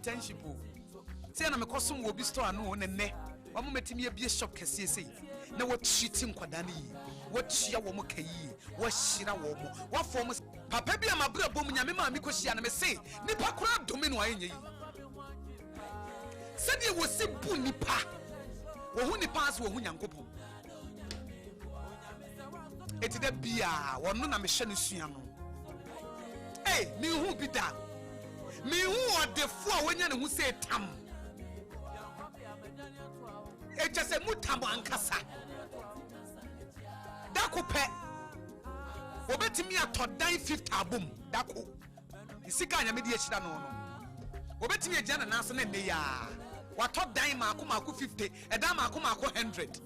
internship. Say na me kosum wo bi store no ne ne. Wa mo metimi abie shop kese sei. Na wo treating kwadane yi. Wo tua wo mo kai. Wo hira wo mo. Wo form papa bi amabra bom nyame ma me kohia na me say nipa kura dome no ayenye yi. Said you was simple nipa. Wo hu nipa as wo hu nyankopon. Eti da bia wo no na me hye no sua no. Eh, me hu bi da. Me hu odefo a wonya ne hu say tam. E just mutam ankasa. Dako pe. Obetimi atodan 50 abom. Dako. Isika anya me de ehira no no. Obetimi agya na naso na ne ya. Wato dan maako 50, eda maako 100.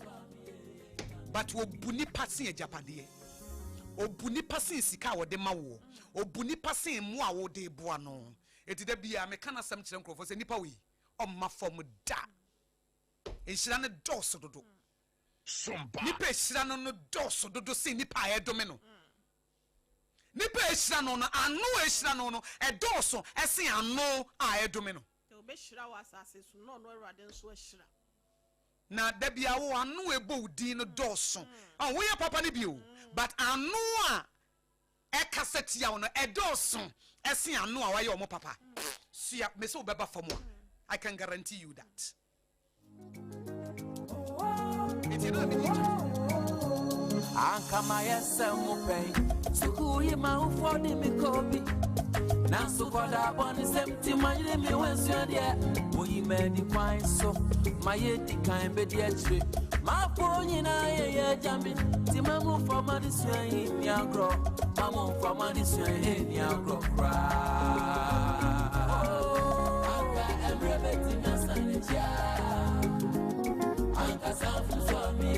But obuni passing ejapade. Obuni passing sika wo de mawo. Obuni passing mu a wo de boa no. Eti da bia me kana sam kire nkrofo se nipa wi. Omma fom da. Enhira ne doso dodo. Sompa. Nipa ehira no doso dodo se nipa edome no. Nipa ehira no anu ehira no edoso ese anu a edome no. Obeshira wa asase so no Awurade nso ehira. Na da bia wo anu ebo din no doso. We ya papa ni bio. But anu a ekasetia wo no edoso ese anu a waye omo papa. Sia me se obeba fam a. I can guarantee you that. Ankama yesemu pay sukuyi ma ufoni mikobi nansu koda boni semti manyire mi wensu de oyi medi kwan so mayedi kan be de achire ma ponyi na ye jami ti mamu foma di suyi ni agro mamu foma di suyi ni agro kra aka emrebeti nasanejia aka sanfu so mi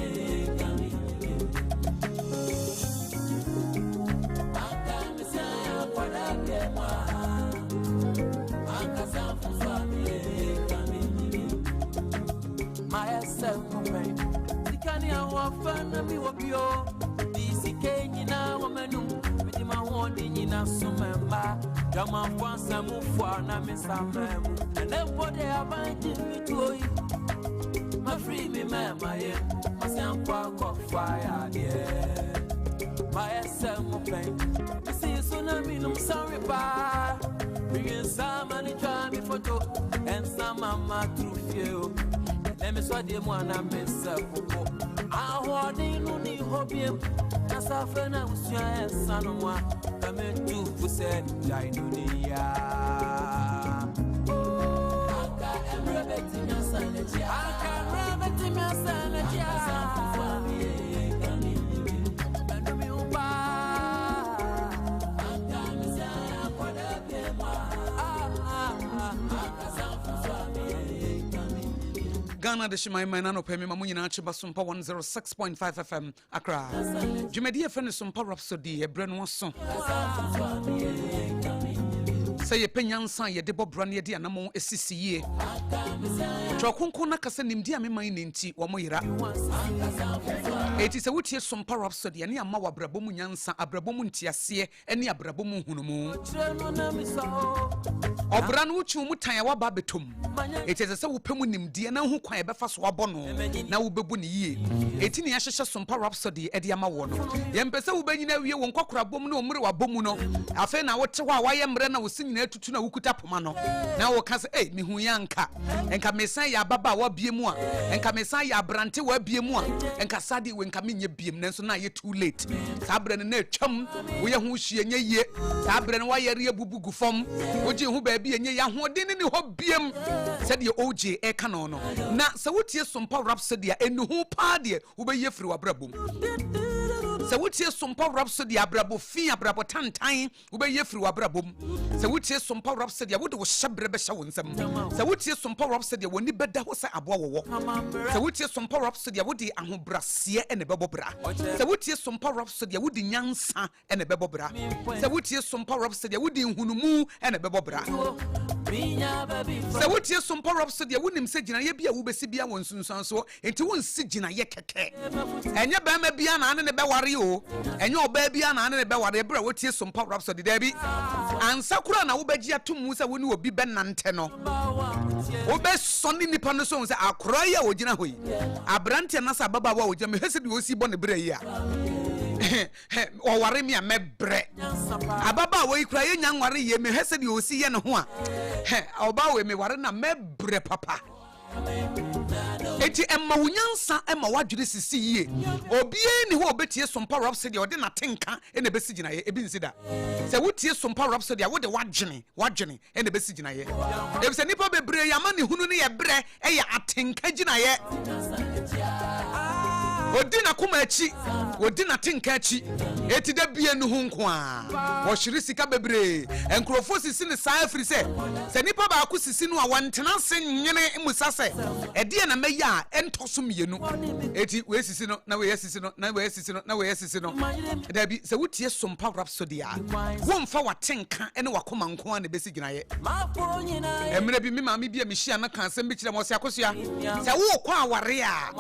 mi wabio disi kenyina wamenu bidima hondi nyina sumemba kama kwanza mufwa na mesamemu enepode abanji mitoi ma free me mama ye masankwa ko fire yeah my SM pain see tsunami no sorry pa bring some money try me photo and some mama through you let me so the mwana myself ahodi no ni hobiem na safena usua sanwa kame tu fuse jainunia aka emrebeti nyasaneji aka emrebeti nyasaneji aka mi uba aka misaya kwada bema aka sanfu Ghana de shimai manano pemi mamunyina chiba Sompa 106.5 FM Accra. Jumedi e fene Sompa Rhapsody e breno so. Say ye penyansa ye debo brane ye di anamo esisiye. Chokunko na kase nimdi amema ine nti wamo yira. Eti se wutie Sompa Rhapsody ani ama wabrabomu nyansa abrabomu ntiase eni abrabomu hunumu. Obranu uchi umutan ya waba betom. Eti se wupemu nimdi na hu kwan ebefa so abono na wubebu ni yie. Eti ne yahhehye Sompa Rhapsody edi ama wo no. Ye mpese wubanyina wie wo nkokorabom na omre wabomu no. Afa na wote hɔ a waye mre na wosi nyina tutu na wukuta poma no. Na wo ka se mehu yanka. Enka mesan ya baba wa biemu a. Enka mesan ya brante wa biemu a. Enka sade we enka menye biem nanso na ye too late. Sa bre na atwam wo ye ho hie nye ye. Sa bre na wa yere abubu gu fam. Oji hu ba bi enye ya hodin ni ho biem. Said OJ e ka no no. Na se wotie Sompa Rhapsody a enuhu pa de wo be ye firi wa brabom. Se wotie Sompa Rhapsody abrabo fi abrabo tantan wo be ye firi wa brabom. Se wotie Sompa Rhapsody a wo de wo hyebre be hye wo nsam. Se wotie Sompa Rhapsody a woni beda ho se aboa wo. Se wotie Sompa Rhapsody a wo de ahobrase ene bebo bra. Se wotie Sompa Rhapsody a wo de nyansa ene bebo bra. Se wotie Sompa Rhapsody a wo de hunumu ene bebo bra. sɛ wotie Sompa Rhapsody a wonim sɛ gyinaeɛ bi a wobɛsi bia wɔ nsunsuan so enti wonsi gyinaeɛ kɛkɛ ɛnyɛ bɛrima bia na ane ne bɛware o ɛnyɛ ɔbaa bia na ane ne bɛware ɛberɛ a wotie Sompa Rhapsody daabi ansa kora na wobɛgye atom mu sɛ wo ne obi bɛnante no wobɛsɔne nipa no so sɛ akora yi a wɔgyina hɔ yi aberante na sɛ ababaawa a wɔgyina mehɛ sɛ de wɔsi bɔ ne berɛ yi a ɔware me a mɛbrɛ ababaawa yi kora yɛnya nware yie mehɛ sɛ de wɔsi yɛ ne ho a ɔbaa wɔ meware na mɛbrɛ papa enti ɛma wo nyansa ɛma wadwere sisi yie obiara ni hɔ obɛtie Sompa Rhapsody ɔde na tenka ɛna bɛsi gyinaeɛ ebi nsi da sɛ wotie Sompa Rhapsody a wode wadwene ɛna bɛsi gyinaeɛ ebisɛ nipa bebree yama ne hunu ne yɛ brɛ ɛyɛ atenka gyinaeɛ odi na kuma akyi odi na tenka akyi eti da bie no ho nko a wɔhwere sika bebree nkurɔfo sisi ne saa afiri sɛ nipa baako sisi no a wɔntena se nyene musa sɛ ɛdeɛ na mɛyɛ a ɛntɔ so mmienu eti wei sisi no na wei sisi no na wei sisi no na wei sisi no dabi sɛ wotie Sompa Rhapsody a wɔmfa watenka ɛne wakoma nko a na bɛsi gyinaeɛ ɛmmerɛ bi me maame bi a mehyia no ka asɛm bi kyerɛ m ɔse Akosua sɛ wokɔ aware a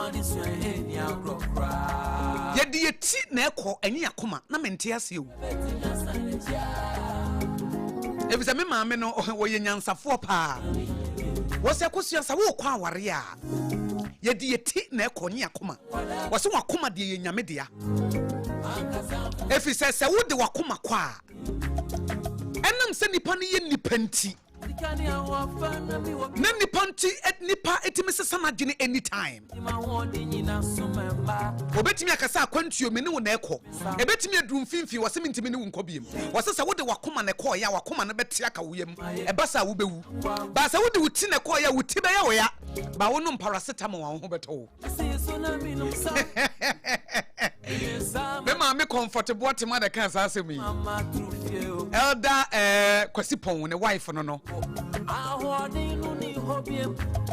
yɛde yɛti na ɛkɔ ɛnyɛ akoma na mente ase o ebisɛ me maame no wɔyɛ nyansafoɔ paa wɔsɛ Akosua sɛ wokɔ aware a yɛde yɛti na ɛkɔ nyɛ akoma wɔsɛ wakoma deɛ yɛ nyame dea ɛfiri sɛ wode wakoma kɔ a ɛnam sɛ nipa no yɛ nipa nti na nipa etimi sesa na dwene anytime obetimi akasa akwantuo me ne wo na ɛkɔ ebetimi aduru mfimfi wɔ sɛ mentimi ne wo nkɔ biem wɔ sɛ wode wakoma na ɛkɔ ya wakoma na bɛte aka wo yam ɛba sa wo bewu ba sɛ wode wo ti na ɛkɔ ya wo ti bɛyɛ wo ya ba wo no paracetamol wa wo ho bɛtɔ wo me ma me comfortable tema de kan sa asɛm yi elder Kwasi Pon ne wife no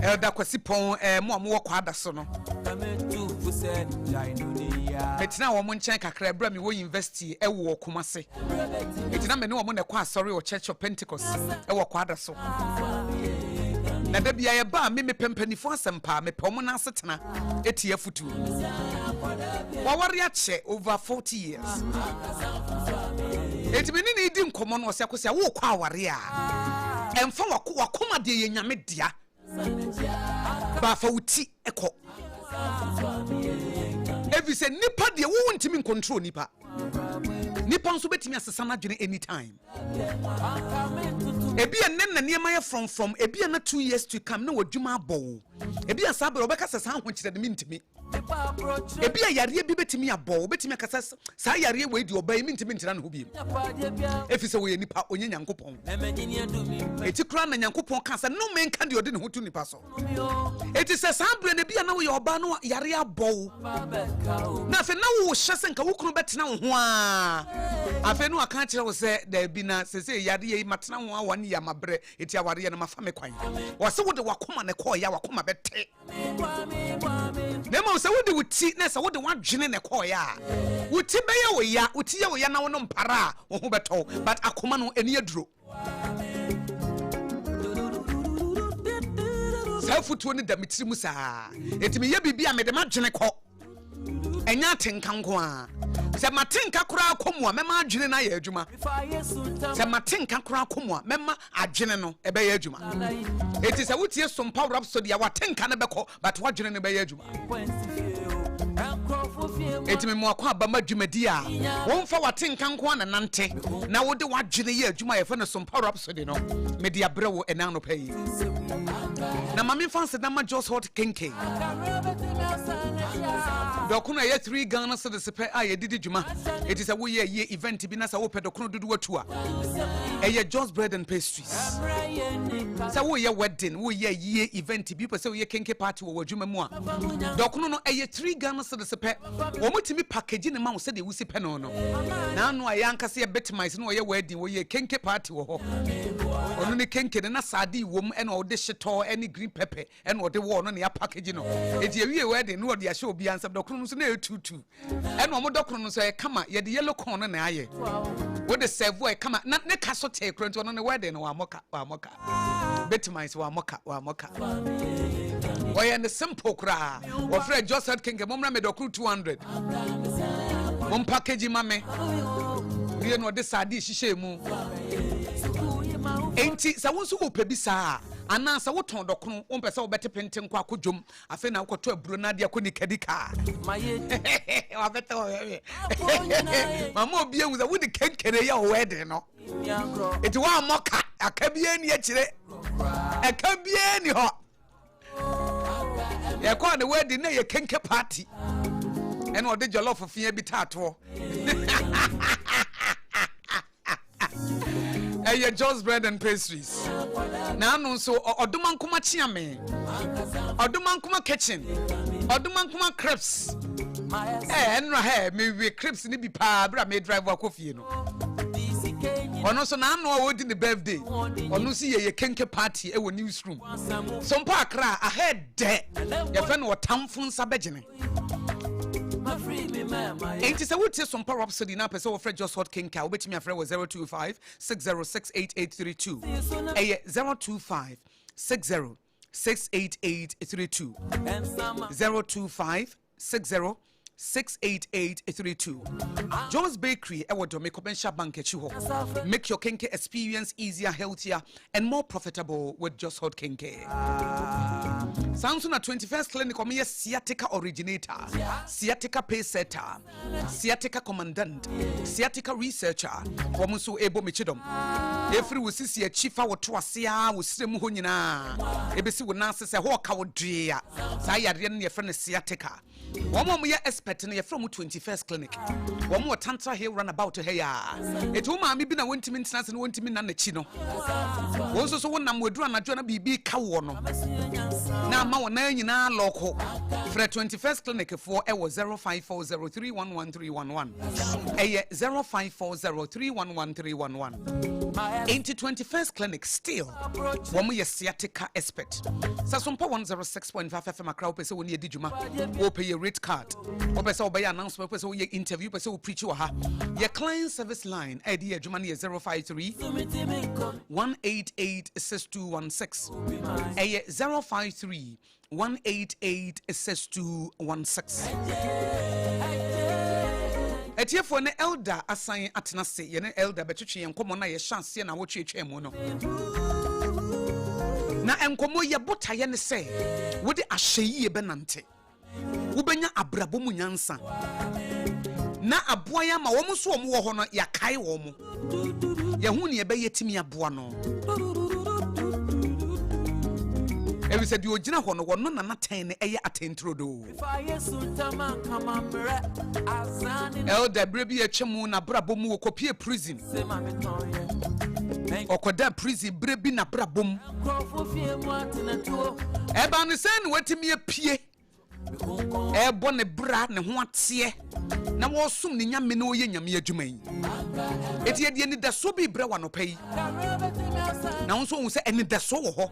elder Kwasi Pon mo amwo kwa ada so no metina wo mo nkyɛn kakra bra me wo university ɛwɔ Kumase metina me ne wo mo ne kwa asɔre o Church of Pentecost ɛwɔ kwa ada so na da bia ye ba me pempanifo asɛmpa me pɛ mo na asetena etia futu wawari ache over 40 years etimeni ni di nkomo no ɔsɛ Akosua wo kɔ aware a ɛmfa wakoma de ye nyame dia ba fa wuti ɛkɔ evise nipa de wo ntimi control nipa nso betimi asesa na dwene anytime ebi enne na niema ye from ebi na 2 years to come na wadwuma abɔ ebi asabere obeka sesa ho kyerɛ de mintimi ebi yare bi betimi abɔ betimi akasa saa yare we di oba mintimi ntira na ho biem efise wo ye nipa onye Nyankopɔn eti kura na Nyankopɔn ka sa no men ka de odi ne ho tu nipa so eti se saa bre na bi na wo ye oba no yare abɔ na fe na wo hye se nka wo kunu betena wo ho a afe no aka kyerɛ wo se da bi na se yare ye matena ho a wani ya mabre eti aware ye no mafa me kwan wo se wo de wakoma ne kɔ ya wakoma bete Nemo se wode wuti na se wode wadwene ne kɔ ya wuti bɛyɛ wo ya wuti ye wo ya na wo no mpara wo ho bɛtɔ but akoma no eni aduro sa futuo ne da mitiri mu saa etimi ye bibia me de madwene kɔ enya atenka nko a se matenka kora komu a mema adwene na yɛ adwuma se matenka kora komu a mema adwene no ebe yɛ adwuma eti se wotie Sompa Rhapsody a watenka ne bɛkɔ but wadwene ne bɛyɛ adwuma eti me mo akɔ abama dwumadi a wonfa watenka nko na nante na wode wadwene yɛ adwuma yɛ fa ne Sompa Rhapsody no me de abrɛ wo ɛna no pɛyi na mami fancy na ma just hot kenke dokono ye 3 Ghana so the sepe a ye didi dwuma it is a wo ye event bi na sa wo pɛ dokono dudu watu a ye just bread and pastries sa wo ye wedding wo ye event bi pɛ sɛ wo ye kenke party wo dwuma mu a dokono no ye 3 Ghana so the sepe wo mutimi package ne ma wo sɛ de wusi pɛ no na no a yanka se ye betmize no wo ye wedding wo ye kenke party wo ho ono ne kenke ne na sadi wom ene wo de shito any green pepper ene wo de wo no ne ya package no eti ewie wedding no wo de ahye obi ansam dokono no so na etutu ene wo dokono no so e kama ye de yellow corn no na aye wo de serve wo e kama na ne ka so te kronto no ne wedding no wa moka betimize wa moka oye ne simple kra wo frɛ Joseph King momra me dokru 200 mom package mame wie no de sade hihye mu enti sa wonso wo pɛ bi saa ana sa woton dokno wo mpɛ sɛ wo bɛte penten kwa akodwom afi na wokɔto aburo na de akoni kadika wa bɛta wo mama obi ehu sa wo de kenkere ya wo wede no eti wa moka akabie ni akire akabie ni ho ye call the wedding na ye kenke party and o de jollof fia bi tato your Joe's bread and pastries na no so odomankoma chiame odomankoma kitchen odomankoma crepes enra he me crepes ni bi pa bra me drive wa kofie no ono so na no odi the birthday ono si ye kenke party e wo newsroom Sompa Accra ahead de ye fe no tamfo nsa begene enti se wotie Sompa Rhapsody na pese wo frɛ Just Hot King ka obetimi afrɛ wo 025 60688832 025 60688832 025 60688832 Joe's Bakery ewo do make commercial bank echi ho make your kenke experience easier, healthier and more profitable with Just Hot Kenke. Sounds na 21st clinic o me sciatica originator, sciatica pace setter, sciatica commandant, sciatica researcher, wo so ebo mechidom. Every we see chifa wo to asia wo srem ho nyina. Ebesi wo na se ho ka wo dua. Sa yare ne ye friend sciatica. Womo ye expert na ye from 21st clinic. Womo tantra here run about here ya. Etu ma mi bi na wontimi ntina se no wontimi na na chi no. Wo so wonam waduru anadwo na bibi ka wo no. Na ma wona nyina loko. Fra 21st clinic for e wo 0540311311. 0540311311. Into 21st clinic still. Womo ye sciatica expert. Sa Sompa 106.5 FM Accra pese woni edi djuma. Wo pay your rate card. Wo pese wo buy announcement pese wo ye interview pese wo preach wo ha. Your client service line edi adjuma ne 053 188 6216. 053 188 6216. Etiefo ne elder asan atena se ye ne elder betwetwe enkomo na ye chance na wo twetwe mu no. Na enkomo ye botaye ne se wo de ahyeyi benante. Wo benya abrabo mu nyansa. Na aboa ya ma wo mu so wo wo ho no ya kai wo mu. Ye hu ne ye be yetimi aboa no. Ebi said you ogina ho no wono na naten ne eye atentro do. Elder brebi e twemu na brabo mu okopie prison. Okoda prison brebi na brabo mu. Eba no sen wetimi apie. Ebo ne bra ne ho atie. Na wo sum ne nyame na oye nyame adwuma yi. Eti ede ni da so bi bre wa no pai. Na won so hu se eni da so wo ho.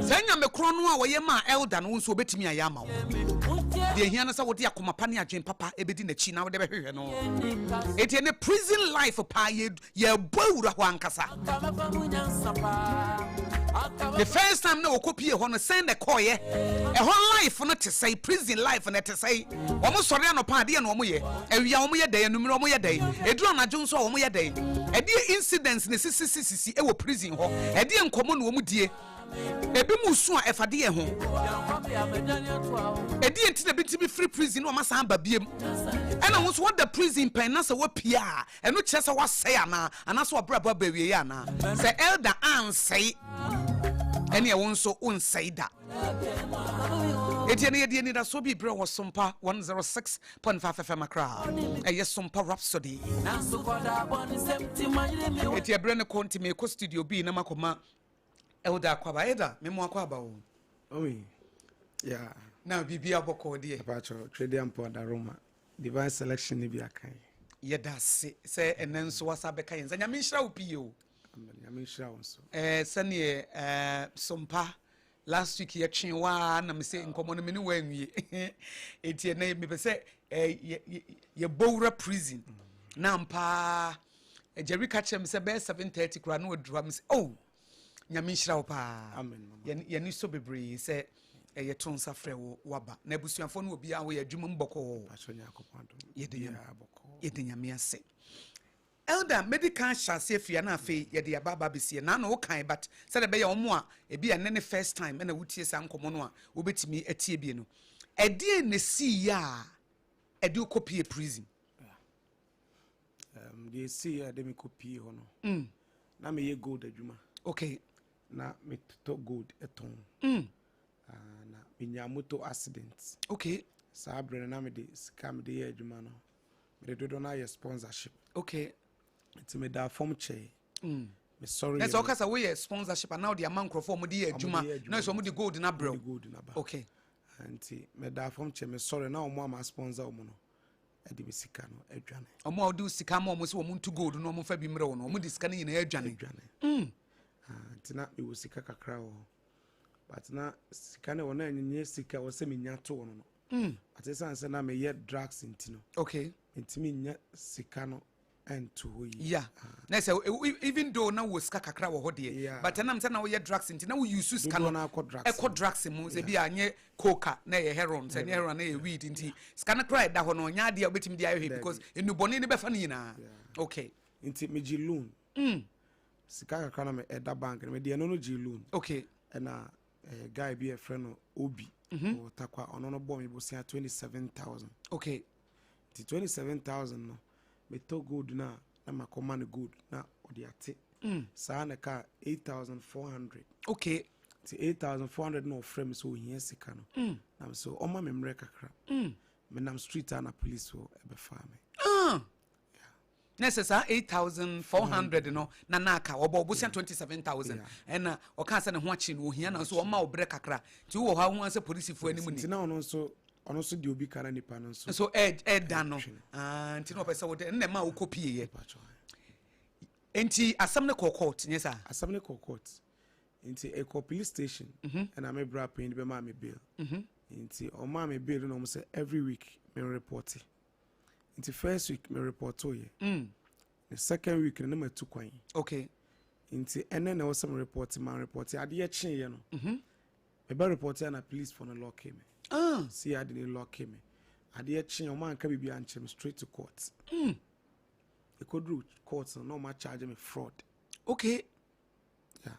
Sanya me kro no a wo ye ma elder no nso obetimi aya ma wo. De hia na sa wo de akoma pa ne adwen papa ebedi na chi na wo de behwehwe no. Eti ne prison life pa ye bawura ho ankasa. The first time na okopie ho no send the call ye. E ho life no te say prison life no te say. Omo sori anopa de na omo ye. Awia omo ye dey anumire omo ye dey. Edu anadwo nso omo ye dey. E de incidents ne sisi e wo prison ho. E de enkomo no omo die. Ebi musu a efade ye ho. Edi enti na binti bi free prison o masa amba biem. Ena wo so what the prison pen na se wo pia. Eno kire se wa say ana so obrabo ba wie ana. Se elder an say ene wo so unsay da. Edi ne da so bi bre wo Sompa 106.5 FM Accra. Yes Sompa Rhapsody. Edi bre ne konti me ko studio bi na makoma Elder Kwaba Eda, memo akwaba o. Omi. Yeah. Na bibi aboko de. Pacho, trade ampo da Roma. Divine selection ni bi akan. Yeda se enenso wasa beka yenza. Nyame nhira opi o. Nyame nhira wonso. Sane Sompa last week ye twenwa na me se nkomo no me ni wanwie. Etie na me pese ye bowra prison. Na mpa Jerry catch me se be 7:30 kra na odura me se oh nyame nhyira wo pa Amen, mama. yani so bebre se ye to nsa frɛ wo waba na abusuafo no obi a wo yɛ adwuma mbɔkɔ Asonya akopando. yɛde nyame ase elder medical shase afia na afei yɛde ababa besie na wo kan but sɛ de bɛyɛ ɔmo a ebi a ne first time na wotie sa nkɔmɔ no a wobɛtumi atie bie no ɛdeɛ ne si ya ɛde copy prison They see a demi copy hono. Na me ye gold adwuma. okay Na me to gold eton. Na me nyamoto accident. okay Sa abre na me de scam de ye adwuma no. Me de do na ye sponsorship. okay Ti me da form che. Me sorry. that's okay so we sponsorship and now the man crofo mo de adwuma na so mo de gold na bro gold na ba. okay Anti me da form che me sorry na omo ama sponsor omo no. Edi me sika no adwane. omo a do sika ma omo se omo ntu gold no omo fa bi mre wo no omo de sika na nyina adwane Anti na me wo sika kakra wo. But na sika na wona enye sika wo se me nya to wo no. Ati san na me ye drugs inti no. okay Inti me nya sika no ento ho yi. yeah na say even though na wo sika kakra wo ho de but na am say na wo ye drugs inti na wo use sika no na ekɔ drugs mu se bi anye coca na ye heroin se ne heroin na ye weed inti sika na cry da ho no nya de obetimi de ayo because enu boni ne be fa nyina okay inti me gi loan sika kakra na me eda bank me de no gi loan okay na guy be a friend no obi o takwa ono no bom me bo 27,000 okay the 27,000 no me to good na ma command good na odi ate sa na ka 8,400 okay the 8,400 no frame so here sika no na so o ma me mre kakra me nam street na police so e be fa me necessary 8,400 no na naka obo 27,000 and o ka say ne ho achi no ohia na so o ma obre kakra ti wo ha ho ase police fu animu ni ti na ono so di obi kara nipa no so da no nti no pese wo de na ma wo copy ye enti asam ne court nyesa asam ne court enti e police station and I me bra pay be ma me bail enti o ma me bail no say every week me report it. Enti first week me report to ye the second week na me tu kwan okay enti ene na was some report ade ye chen ye no me be report na police for no lock me see ade ni lock me ade ye chen o man ka bibia anchem straight to court e could do court no ma charge me fraud okay yeah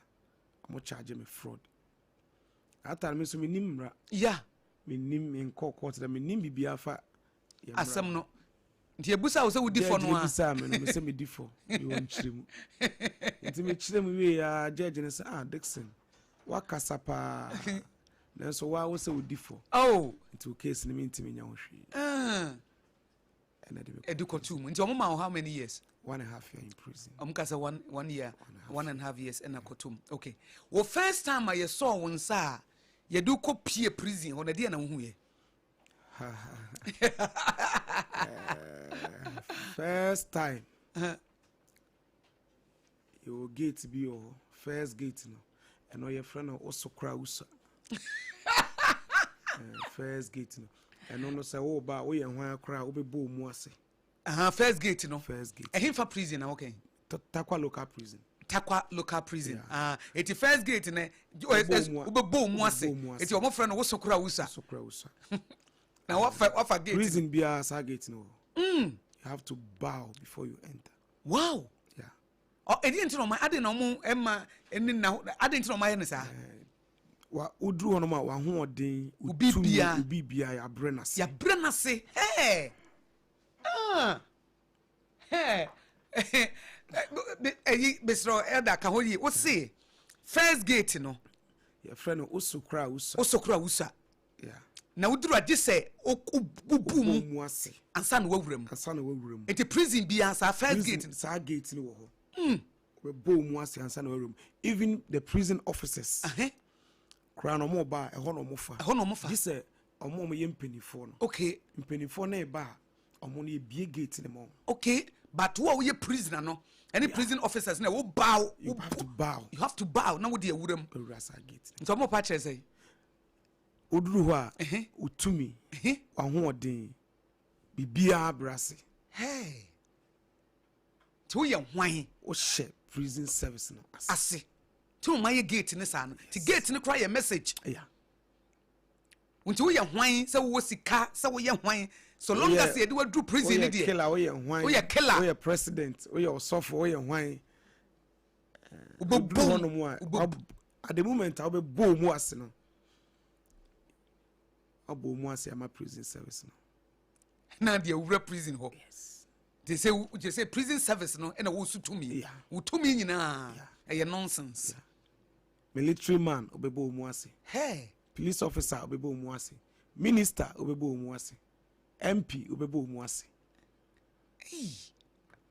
I'm charge me fraud ata me so me nimra yeah me nim in court that me nim bibia fa asam no nti ebusa wo se wudi fo no a ebusa me no me se me di fo you won chirem nti me chirem we ya judge ne say Dixon wa kasapa na so wa wo se wudi fo oh nti o case ne me nti me nya wo hwe and edukotum nti omo ma how many years 1.5 year in prison kasa 1 year 1.5 years and akotum okay wo first time I saw one sa ye do copy prison on dey na wo hu ye first time you gate be your first gate no and your friend also cry usa first gate no and no say oh ba we yan cry we be bo mu ase first gate no first gate him for prison okay takwa local prison it first gate ne we bo mu ase it your friend wo sokura usa na what gate prison be as gate no you have to bow before you enter wow yeah e didn't know my ade no mo emma eni na ade didn't know my ne sa wa udru hono ma wa ho odin ubi bia ya brena se hey Mr. Elder ka hoyi wo see first gate no your friend osokura usa yeah na udru ade se obu mu ase ansa na wawuram it prison bia sa first gate sa gate ni wo ho we bo mu ase ansa na wawuram even the prison officers crown omo ba e ho no mo fa this omo ye mpenifo no okay mpenifo na e ba omo no ye bie gate ni mo okay but wo ye prisoner no any prison officers na wo bow you have to bow na wo de awuram rasa gate nso mo pa chere say oduru ho a utumi wa ho odin bibia brase to ye hwan o she prison service no ase to my gate ne sa no ti gate ne cry a message yeah unti wo ye hwan se wo sika se wo ye hwan so long as you do do prison ne dey killer we ye hwan we ye killer we ye president we ye osofo we ye hwan ubobom at the moment I be bo mu ase no abo mu ase ama prison service no na dey wura prison ho yes they say prison service no and wo su tumi wo tumi nyina e nonsense military man obebo mu ase hey police officer obebo mu ase minister obebo mu ase MP obebo mu ase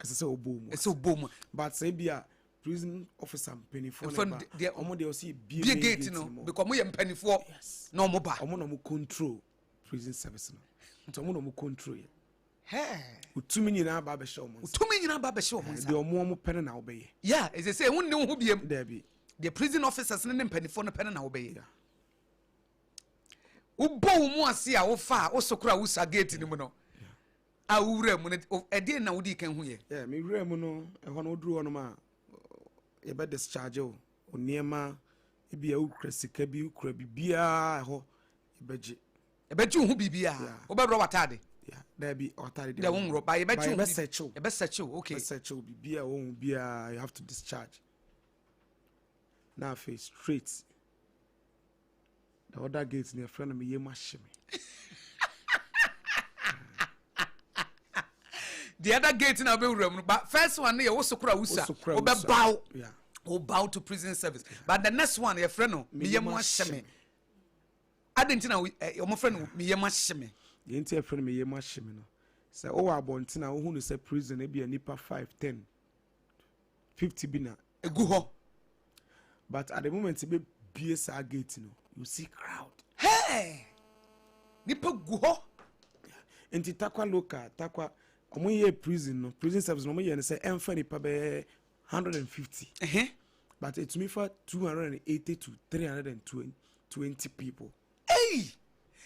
say obo mu but say bia prison officer penifo na omo dey see bia gate no because mo ye penifo na omo ba omo no mo control prison service no nto omo no mo control ye hey utumi nyina ba be show mo utumi nyina ba be show mo de omo pen na obeye yeah as they say won ne ho biem there be the prison officers ne penifo no pen na obeye ubo mu ase a wo fa wo sokora wo sa gate ni mu no a wura mu e de na wo di kan hu ye yeah me wura mu no e ho no duru ho no ma e be discharge o oniema e bia ukra sika bi ukra bibia ho e beji hu bibia wo be ro watade yeah there be watade there won ro ba e beji hu e be search okay search bibia wo hu bia you have to discharge now face straight the other gates near friend me yema shime the other gate na be wura but first one na ye wo sokora wusa wo be bow yeah wo bow to prison service but the next one your friend no me yema shime adentina your friend no me yema shime the entire friend me yema shime no say o wa bontina wo hu no say prison e bia nipa 5 10 50 bina egu ho but at the moment be BSA gate no you see crowd hey nipa gu ho enti takwa local takwa omo ye prison no prison service no omo ye say emfa nipa be 150 but it me for 280 to 320 people hey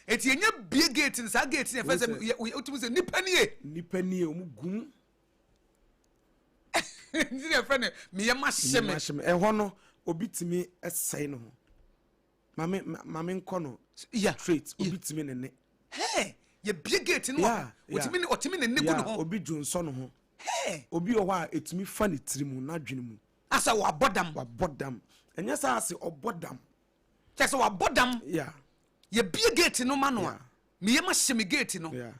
eti enya bie gate ni sa gate ni first otumu say nipa nie omo gum ndi na friend me ye ma sheme e ho no obitimi esai no mame nko no straight obitimi ne hey ye bie gate no otimi ne gu no obi junso no ho hey obi o wa etimi fa ne tirimu na dwene mu asa wa bodam enya sa ase obodam tese wa bodam yeah ye bie gate no ma no a me ye ma sheme gate no yeah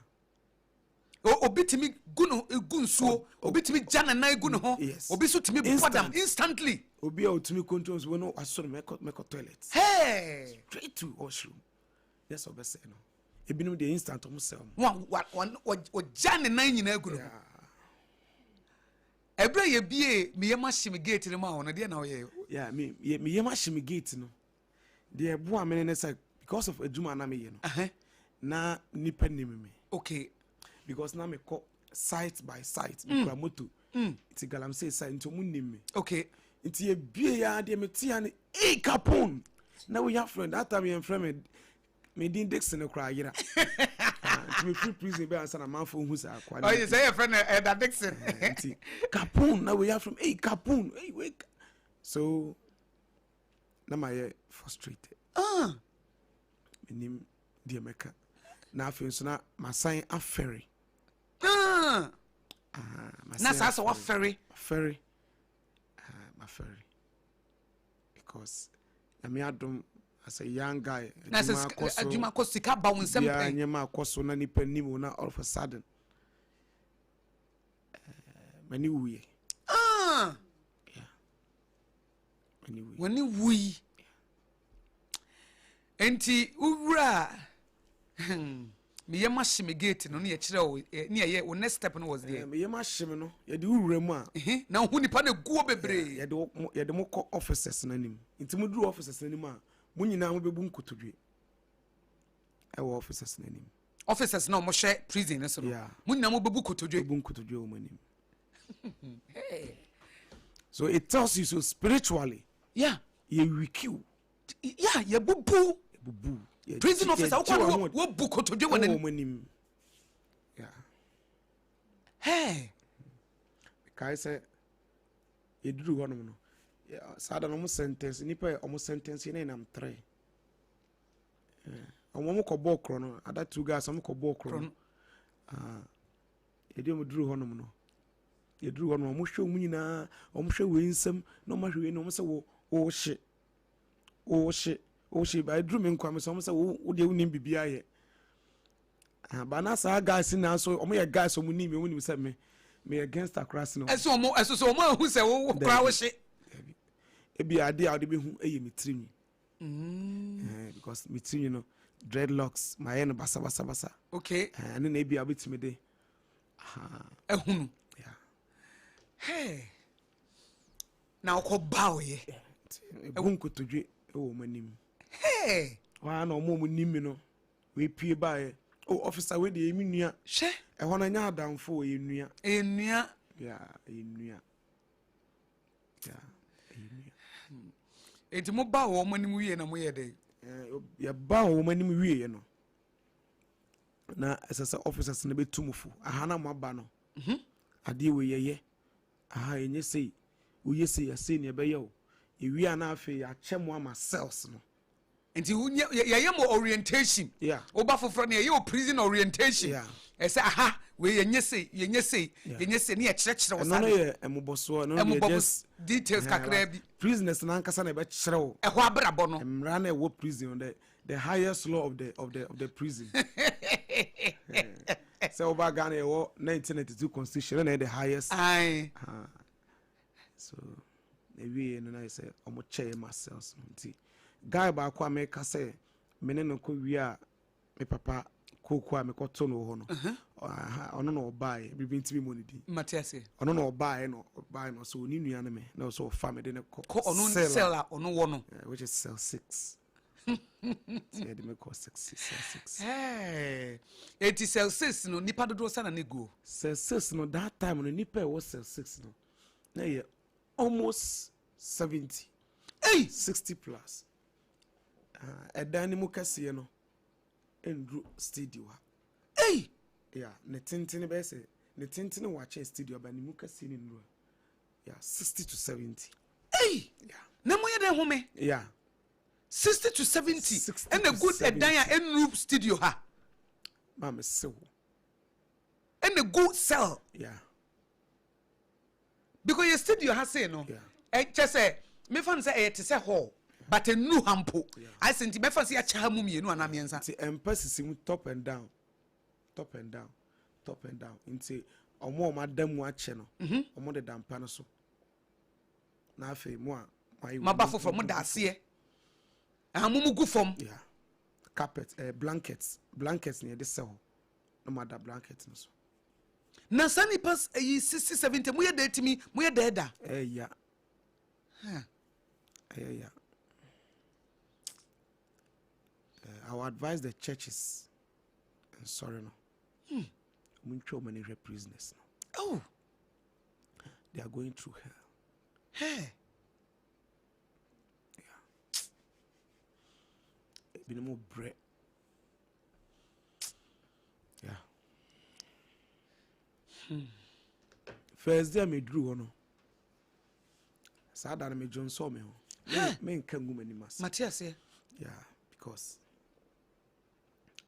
obitimi gu no egu nsuo obitimi jana na egu no ho obi so timi bodam instantly obi a otimi controls we no aso meko toilet hey straight to washroom yes obese no ebinum the instant omo sel o jana na nyina egu no ebra ye bie me ye ma sheme gate no ma ho no de na o ye yeah me ye ma sheme gate no de ebo amene ne say because of aduma na me ye no na nipa nimime okay because na me call site by site because moto it's galamsey site into munnim okay into ye bie ya de me tia ne capone na we have friend that time we friend me din Dixon cry yira me free prison be answer na man for hu sa kwa oh you say your friend that Dixon capone na we have from capone wake so na my frustrated menim de meka na afi so na masan aferi na sa wa ferry my ferry because na me adom as a young guy na aduma kosika ba won sem pen ya ma koso na nipa nimu na all of a sudden mani wuye yeah mani wuyi enti uwra me ye ma shime gate no ye kire o ne ye o next step no was there me ye ma shime no ye de uwra mu a na hu nipa na guo bebre ye de mo ko officers na nim nti mo duru officers na nim a mo nyina mo bebu nkotodwe e wo officers na nim officers na mo hwe prison no so mo nyina mo bebu kotodwe o manim so it tells you so spiritually yeah ye weak you yeah ye bubu prison officer wo bu kotodwe wona manim yeah hey kai say ye duru hono no sada no mo sentence nipa omo sentence na nam 3 omo ko ball kro no ada two guys omo ko ball kro edi mo duru honom no ye duru honom omo hwe mu nyina omo hwe we nsem no ma hwe no omo se wo hye ba duru me nkwa me so omo se wo de unim bibia ye ba na sa guys na so omo ye guys omo nim se me against across no eso omo ahu se wo kra wo hye ebi ade a de be hu eye mitrimi because mitrimi no dreadlocks my hair no basa okay and then ebi abetimi de ehunu yeah hey na ko bawo ye egun kotodwe ewo manim hey wa na omo nim no we pie bae officer we de emi nua hye ehon na nya adamfo ye nua yeah enua enti mo ba wo manim wie na mo ye de ya ba wo manim wie no na esese officers na betumufu ahana mo aba no ade we yeye enye sei wo yesi ya sei ne be ye o ewi ana afi ya chemo ama cells no enti ye mo orientation yeah oba foforo ne ye o prison orientation yeah ese aha we yenye sei ne ye kyerɛkyerɛ wo no no ye emuboso no ye just details kakra bi prisoners na nkasa na be kyerɛ wo ɛho abrabɔ no emra na wo prison the highest law of the prison so over Ghana 1992 constitution na the highest so ewie no na say omo chair myself nti guy ba kwa me ka say me ne no ko wi a me papa koku a me ko to no ho no ono no buy bibi ntimi mo ne di matiase ono no buy no so oni nua ne me na so fa me de ne ko ono sell a ono wo no which is cell 6 yeah they make call 6 hey 80 cell 6 no nipa dodo sana ne go cell 6 no that time no nipa was cell 6 no na yeah almost 70 60 plus edani mu kase no endru studio ha yeah ne tintini be say ne tintini wache studio ba ni mu kase ni nru yeah 60 to 70 yeah na mo ye de home yeah 60 to 70 and a good edan a enru studio ha mama so and a good cell yeah because your studio has say no just say me fan say it say hall but a new hampo I sent me fan say a cha mu mienu ana miensa ti emphasis top and down nti omo madam ache no omo de dampa no so na afi mo a maba foforo mo da ase amumu gu fom yeah carpet blankets near the cell no matter blankets no so na sani pass 60 70 mo ye da timi mo ye da da yeah I would advise the churches and sorry no muncho many prisoners no they are going through hell binimo bread first day me drew no sada na me Johnson me ho me nka ngum animas Matthias yeah because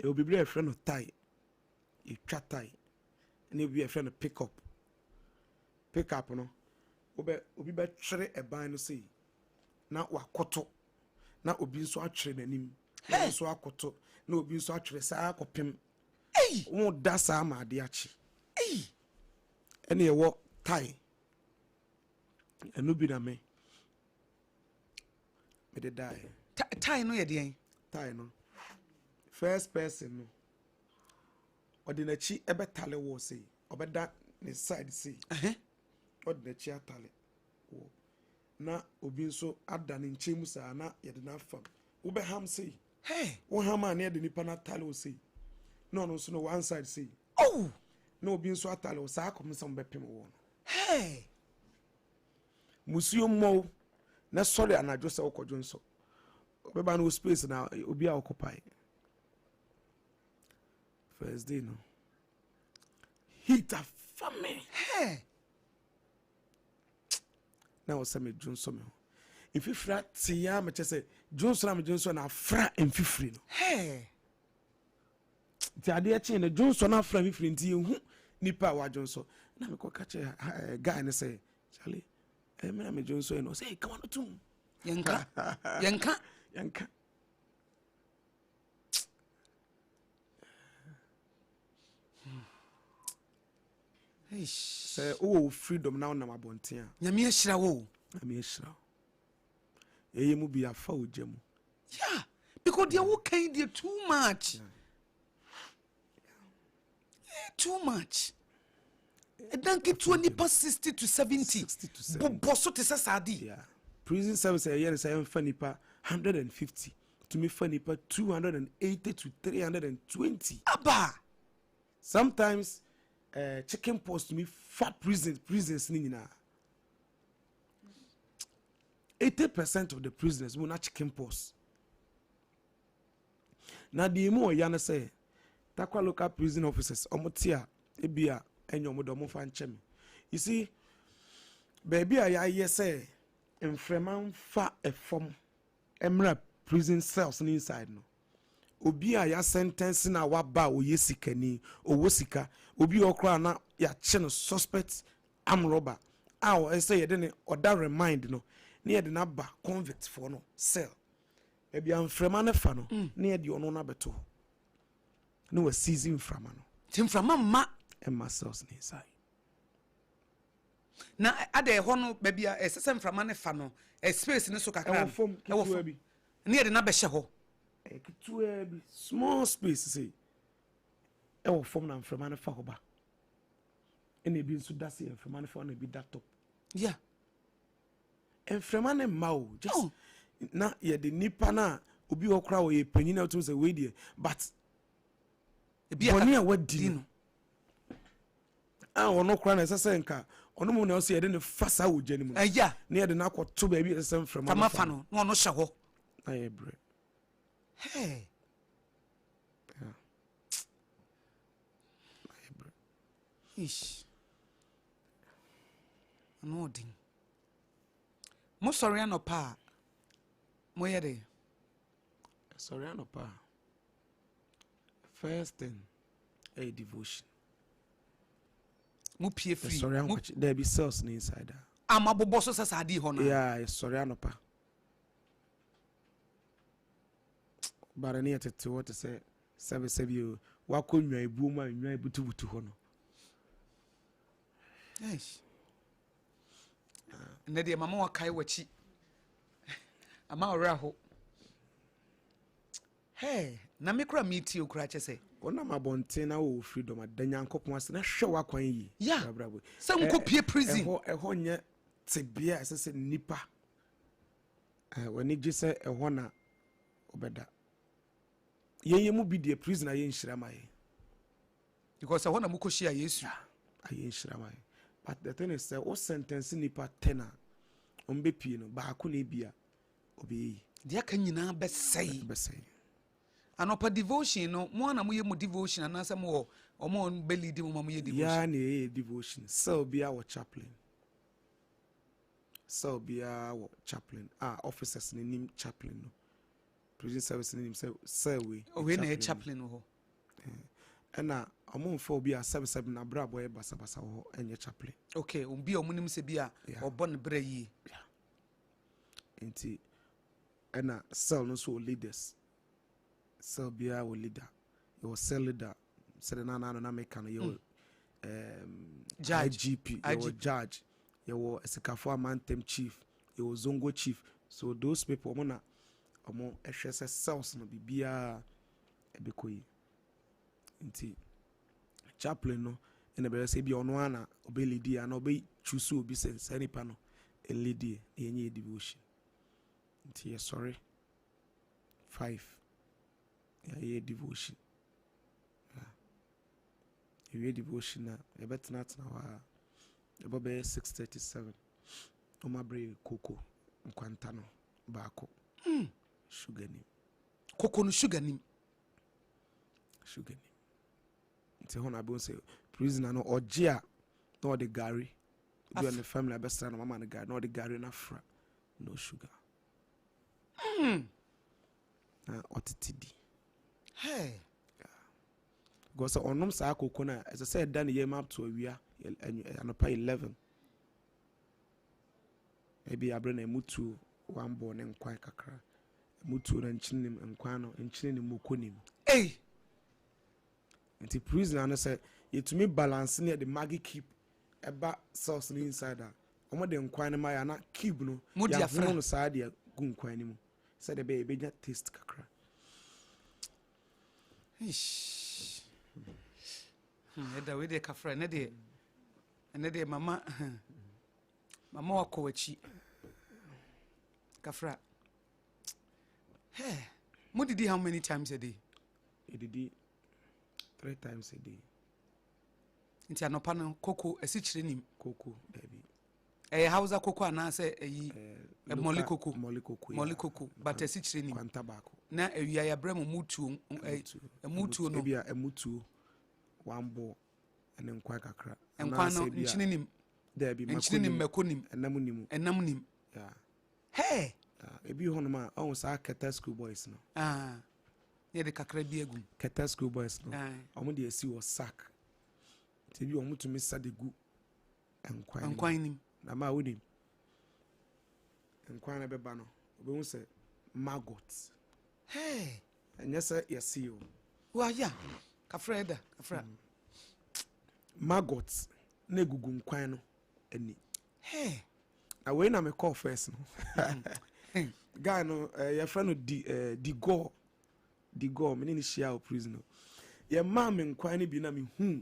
e obi bre friend no tie e twa tie and e be friend no pick up no obi be twere eban no sei na wakoto na obi nso atwere nanim na nso akoto na obi nso atwere saa akopem wo da saa ma ade achi ene ye wo tie enu bi na me de die tie no ye de tie no first person no ordinachi ebetale wo sei obeda ne side sei ordinachi atale wo na obi nso ada ne nchemu saa na ye de na fam wo be ham sei wo ham a na ye de nipa na atale wo sei no nso no one side sei na obi nso atale wo saa kom nso mbepem wo no musuo mo na sorry anajo se okojo nso obeba no space na obi a occupy first day no heat of family na o se me junso me if you frat tia me say Johnson na fra mfifiri no Hey. ti ade chen na Johnson na fra mfifiri nti ehu nipa wa Johnson na me ko ka che guy ne say Charlie me Johnson no say come on to Yanka. Say oh freedom now na mabontia Nyame ahyira wo. ami ehira eye mu bi afa ogya mu Yeah, because they are kind, they're too much. Yeah, too much. And then get 60 to 70. 60 to 70. Bosso to Sadi. yeah prison service a year say fanipa 150 to me fanipa 280 to 320 Abba. sometimes chicken post to me fat prisons ni nyina 80% of the prisoners will not chicken post. Now the more yana say takwa local prison officers omotia ebia enyo modo fan chem. You see baby I say enfreman fa a form emra prison cells inside no obi a ya sentence na waba o yesikani o wosika obi okra na ya che no suspect arm robber a say ye de oda remind no na ye de na ba convict for no cell ebi amframa na fa no na ye de ono na beto no was season frama no Timframa ma emma cells inside na ade ho no ba bia esesem frama ne fa no space ne so kakra. e form kitu bi Ne de na be hye ho. kitu bi small space say e wo form na amframa na fa ho ba ene bi nso da se amframa na fa na bi that top. Yeah. Enfrema ne mau just Oh. na ye de nipa na obi okra wo ye panyin na to say we there but Bia boni a wadi no ono kra na sese nka ono mu na so ye de ne fasa wo jani mu yeah. na ye de na kwato ba bi sese enfrema Fama fa no no hye ho. na ye bre Hey. na ye bre Ish. No ding. Mo sorry anopa. Mo yede. sorry anopa first thing a devotion Mo pie free. sorry anopa there be cells inside there Amabobo so Sadi ho na. yeah sorry anopa but any to what to say you wako nwa ebu ma nwa ebutu ho no Yes. Na de mama wa kai wachi. Ama ora ho. Hey, na me kura meet you kura che say. ona mabonte na wo freedom adanya nkopon ase na hwe wakwan yi Yeah. Say unko pie prison. eho nye tebia ese nipa wani gye se eho na obeda yenye mu bi de prison aye nhira mai Because I want to mukoshi Yesu. aye nhira mai but the thing is o sentence nipa 10 a ombe pie no ba ko na bia obi Dia kan nyina be say. be say Anopa devotion no mo na mo ye mo devotion anasa mo omo be lead mo mo ye devotion. ya na ye devotion so bia wo chaplain officers ni nim chaplain no prison service ni nim say we We na chaplain ho. na amon bi a service na bra boy basa ho enye chaplain Okay, umbi omunim se bia obo ne bra yi. enti na cell no so leaders cell bia wo leader your cell leader said na make no your Judge. IGP your judge your esikafo amantem chief your zongo chief so those people omo ehwe se cells no bibia ebekoyi nti chaplain no ene be say bia ono ana obe leader ana obe choose obi se nipa no leader enye devotion nti ye sorry 5 yeah devotion yeah devotion na e betna wa e bobe 637 o ma bre koko nkwanta no baako sugar ni Koko no sugar nim. nti ho na be say prisoner no ogia no the gari obi on the family abestra no mama no gari no the gari na fra no sugar na otitidi Hey. Because onom sa akoko na as I said dan ye map to awia anopa 11 maybe abre na mutu one born en kwai kakra mutu na nchinim enkwa no nchinim mokonim Hey. nti prisoner no say yetumi balance near the maggie keep eba sauce no inside that omo de nkwan no ma na cube no ya funu no sa de gu nkwan no mu say the be nya taste kakra Ish. Eda we de kafra ne de mama wakowachi kafra. Hey, mudidi how many times a day? Edidi 3 times a day. Nti anopa no koko esichire nim Koko baby. Hausa koko ana say molly koko but esichire nim kwanta bako na awia ya brem mutu no bia emutu wambo ene nkwa kakra nkwa no nchine nim baby nchine nim makonim enam nim yeah hey ebi hono ma on sa keta school boys no ye de kakra bi agum keta school boys no omo de esi wo sack te bi omo tumi sadegu nkwa nim na ma wonim nkwa na beba no obehu se maggot hey enye se yesi o wa ya kafra eda kafra maggot na egugu nkwan no ani hey na we na me call first no guy no your friend no di go me ni share o prison ye ma me nkwan ni bi na me hu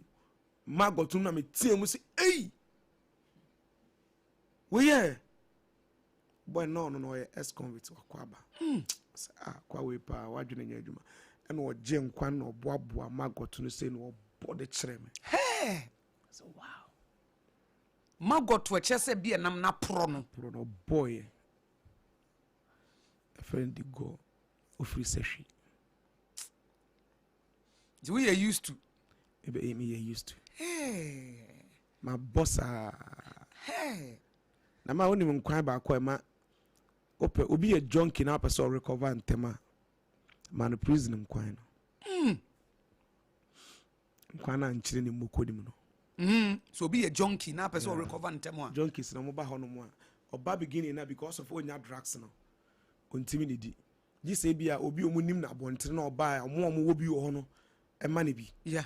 maggot na me tie mu say ei we yeah boy no ye ex convict wakwaba kwa we pa wadwene nya adwuma e no je nkwan no boaboa maggot no say no body kire me hey so wow maggot we chese bi enam na pro no boy a friend di go ofri seshi we are used to ebe me used to hey my boss hey na ma woni nkwan ba kwa ma obi ye junkie na person recover ntema man prison nkwan no nkwan na nchire ni mokodim no so be a junkie na person recover ntema junkies na mo ba hono mo a oba beginning na because of onya drugs no kontimi ni di gi se bia obi omunim na bontere na oba a omo wo bi wo no e ma ne bi yeah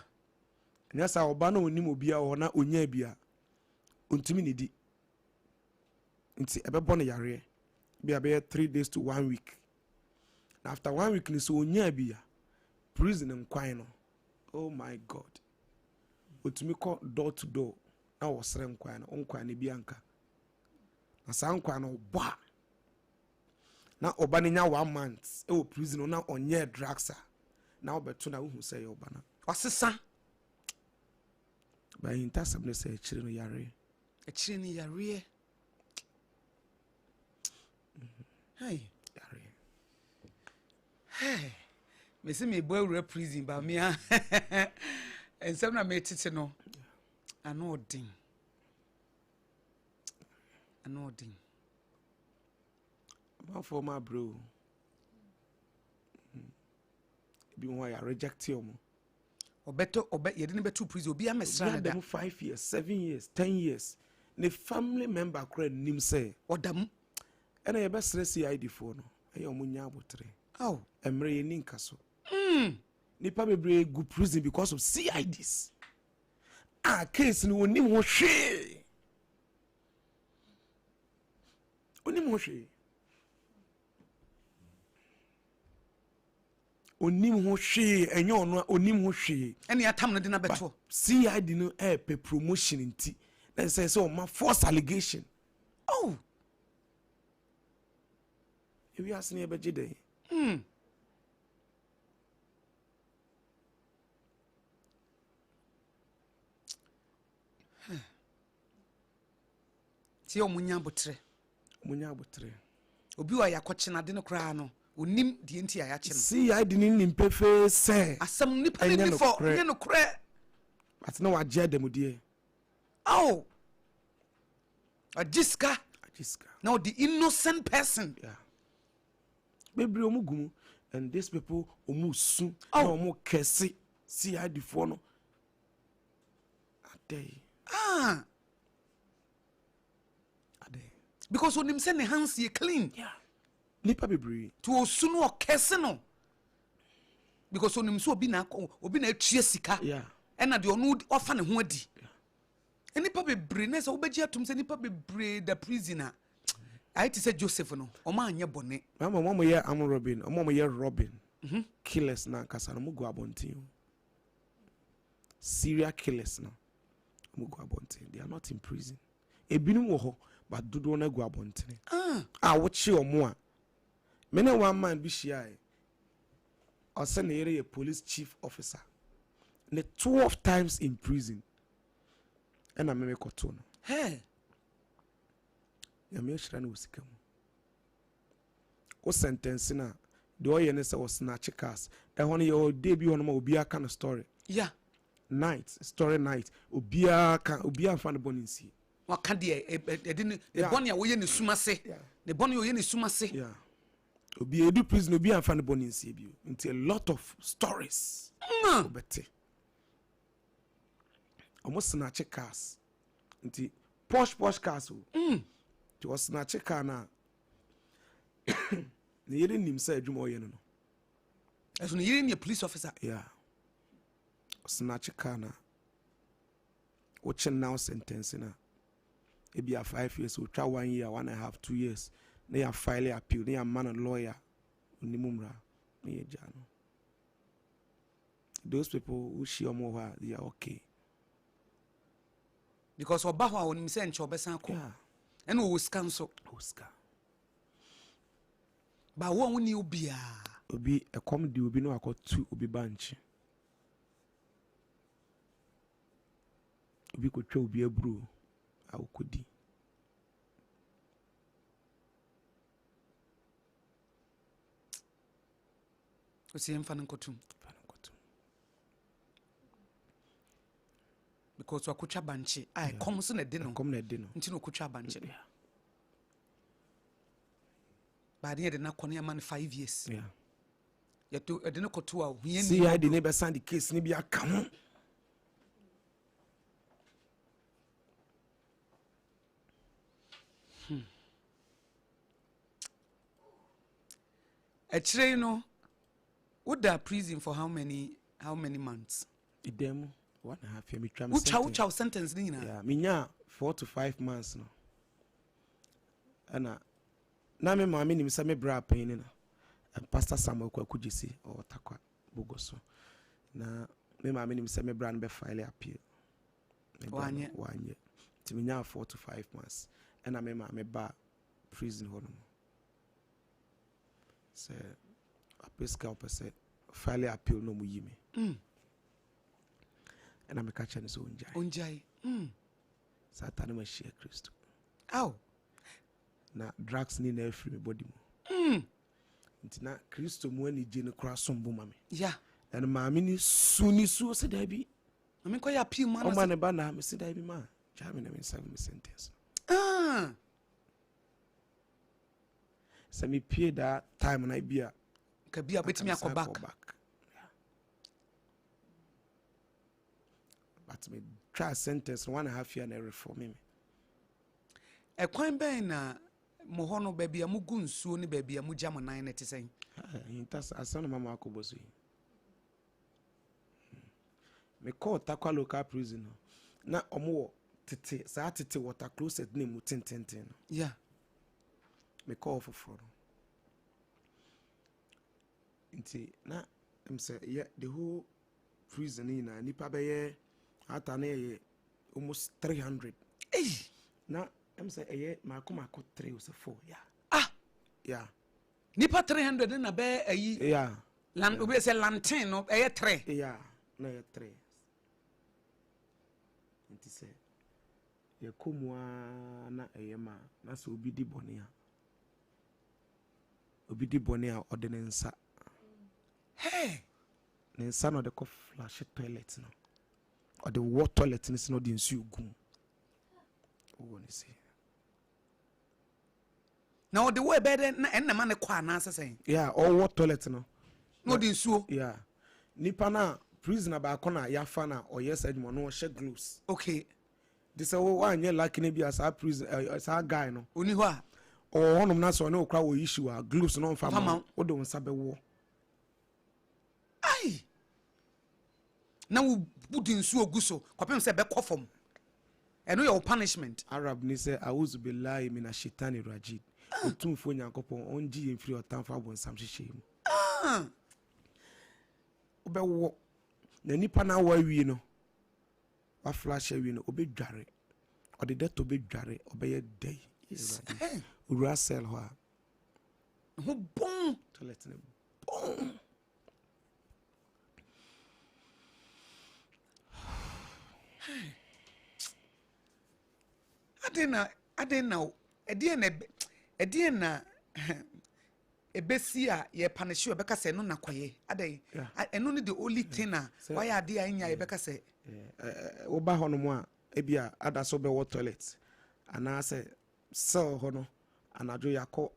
nya sa oba na onim obi a wo na onya bia ontimi ni di nti ebebo no yare bia be 3 days to 1 week and after 1 week ni so onya bia prison nkwan no oh my god otumi ko door to door na wo sere nkwan no nkwan ne bi anka na sa nkwan no ba na oba ne nya 1 month e wo prison na onye drugs na obeto na wo say oba na osesa ba intasem ne say chire no yare hey yare hey me see me boy re prison ba me ensem na me tete no ano odin ma for my bro bi won ya reject you mo obeto yede ne beto prison obi amesra da 5 years 7 years 10 years ne family member kra nim say odam ena ye be stress CID for no ayo munya abotre oh emre ye ninka so nipa bebre go prison because of CIDs case ni onim ho hwe onim ho hwe enyo no onim ho hwe ene atam no de na beto CID no pe promotion nti na say so ma false allegation oh we ask ne be jide ti omunya botre obi wa yakoche na de no kra no onim de enti ayache no CID ni nimpefe say asam nipa ni for nye no kra but na wa je dem die oh a jiska now the innocent person yeah bebre omugumu and these people omusu na omu kesi CID for no ade because when him say ne hands ye clean nipa bebre to osu no kese no because when him so obi na atue sika na de onu ofa ne ho adi nipa bebre na say obeji atum say nipa bebre the prisoner I say Joseph no oma anye bone mama ye am Robin mama ye Robin killers na kasa no go abontin serial killers na go abontin they are not in prison ebinum wo ho but dodo na go abontin wo chi omo a mena one man bi shia o se na yere police chief officer ne 12 times in prison and I'm koto no hey ya me shira na osika mu o sentence na de o ye ne se o snatch cars e hono ye o de bi hono ma obi aka no story night story night obi fa ne boninsi waka de e boni a wo ye ne sumase ne boni o ye ne sumase obi edu prison obi fa ne boninsi bi until a lot of stories obete almost snatch cars until posh cars to was snatch car na ne yere nim say adwuma o ye no eso ne yere ni police officer snatch car na watching now sentence na e be a 5 years we try 1 year 1.5 2 years na ya file appeal na ya man a lawyer onimumra na ya jano those people who share more they are okay because oba ho a onim say nche obesan ko and we scan so oscar ba wo woni obi a obi e come di obi no akotu obi banchi obi ko twa obi aburu awokodi o se mfa nkotum because wakutwa banchi ai come so na de no nti no kutwa banchi ba de de na kone man 5 years ya to de no koto a hia ni see I de ne be send the case ni bi aka ho a train no would that prison for how many months idem 1.5 year me try which sentence ni na me nya 4 to 5 months no ana na me ma me nim say me bra pain na pastor Samuel Kwakujisi or takwa bogoso na me ma me nim say me bra no be file appeal wanye ti me nya 4 to 5 months ana me ma me ba prison hono say a pesca opese file appeal no mu yimi and I'm a catcher so unjai Satan ma share Christ na drugs ni na free me body mu ntina Christo mu ani je ne kura sombo mame and maami ni suni su se da bi mame ko ya appeal man o ma ne ba na me se da bi ma ja me na me serve me sentence so me pay that time na bia ka bia betimi akọ back but me try sentence 1.5 year na reform me e kwan ben na mo hono ba bia mu gu nsuo ne ba bia mu jam nan na tesen intas asana mama akoboso me call takwa local prison na omo tete sa tete water closet na mu tententen me call for nti na say the whole prison na nipa be ata na almost 300 na say mako 3 or 4 nipa 300 na be ayi land obi say lantern no 3 na 3 nti say komua na ma na so obi di bone a ordinance nsa no de ko flash toilet no or the water toilet ni no de nsu gum woni say Now the way better and the man kwa na saying. Yeah, all what toilet no. No din suo. Yeah. Nipa na prisoner ba kona ya fa na or yes edmo no share gloves. Okay. This one ye like na bi as a prison as a guy no. Oni ho a. Or honum na so no kra wo issue a gloves no fa ma. O de won sabe wo. Ai. Na wo budin suo guso. Kwapem se be kofom. Eno your punishment. Arab ni say auzu billahi minash shaitani rajim. Otumfo nyankopon onji emfiri otamfa abonsam hyehyem. Obewo na nipa na wa wi no wa flash wi no obedware ode deto obedware obeye day ura sel ho a ho bon toilet ne bon adena edien ebesi a ye punish obeka se no nakoye adai eno ne the only thing na why ade anya ebeka se wo ba hono mu a ebia adaso be wo toilet ana se sell hono anajo yakọ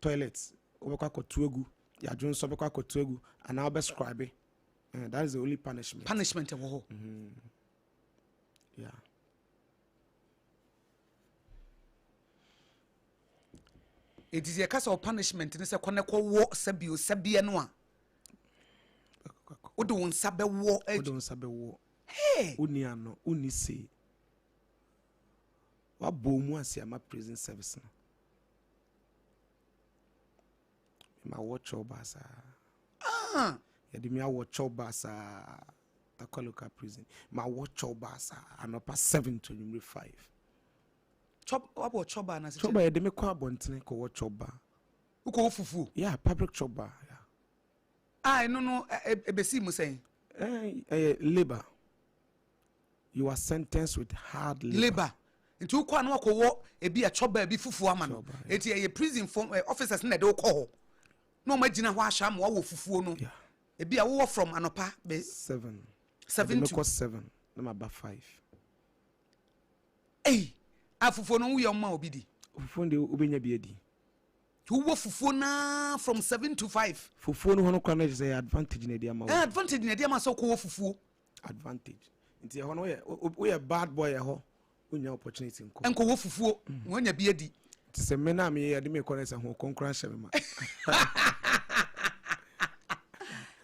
toilet obekwa kotuegu yajo nso obekwa kotuegu ana obescribe that is the only punishment wo yeah. It is a case of punishment in a connected war, Sabia noa. Udon Sabe war, Udon Sabe war. Hey, Uniano, Unisi. What boom was my prison service? My watch obasa. Yadimia watch obasa. Takoloka prison. My watch obasa. And up 7 to 5. Chop about choba na choba ye de me kwa bontene ko wo choba uko fufu yeah public choba yeah no ebesi mu saying labor you are sentenced with hard labor nti ukwa na wo ebi a choba ebi fufu ama no eti ye prison form officers na de ukọ no magina ho ahya ma wo fufu no ebi a wo from anopa be 7 to 7 na ma ba 5 Afufo no we ma obidi. Fufu de obenya bi adi. Who wo fufu na from 7 to 5. Fufu no hono kwa na say advantage na dia ma. Advantage na dia ma so ko fufu. Advantage. Nti hono we bad boy ho. Onya opportunity nko. Enko wo fufu, wonya bi adi. Nti se me na me yade me kore say ho konkran hye me ma.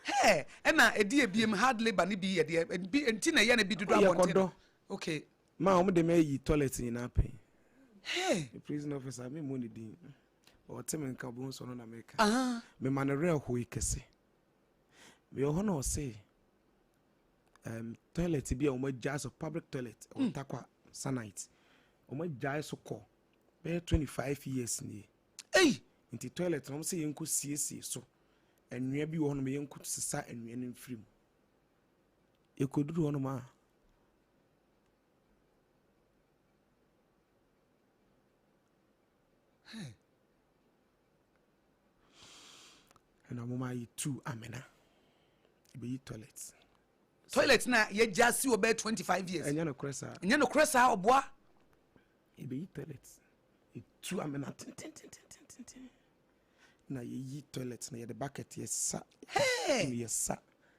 Hey, na edi ebiem hard labor ni bi yade enti na ye na bi dudu abonte. Okay. Ma omo de me yi toilet ni na pen. Hey, the prison officer me money din. O teme nka bo so no na meka. Me manere ho ikese. Me ho na o say toilet bi a omo jazz of public toilet o takwa sanite. Omo jazz so ko be 25 years ni. Hey, inti toilet no say yenko siesie so. Enwia bi ho no me yenko sisa enwia no mfiri mu. Ekoduru ho no ma and I'm my 2 amena. Be toilets. Toilets na ye just see about 25 years. And you no cressa. And you no cressa oboa. Be toilets. 2 amena. Na ye toilets na ye the bucket yes sa. Hey. Yes sa.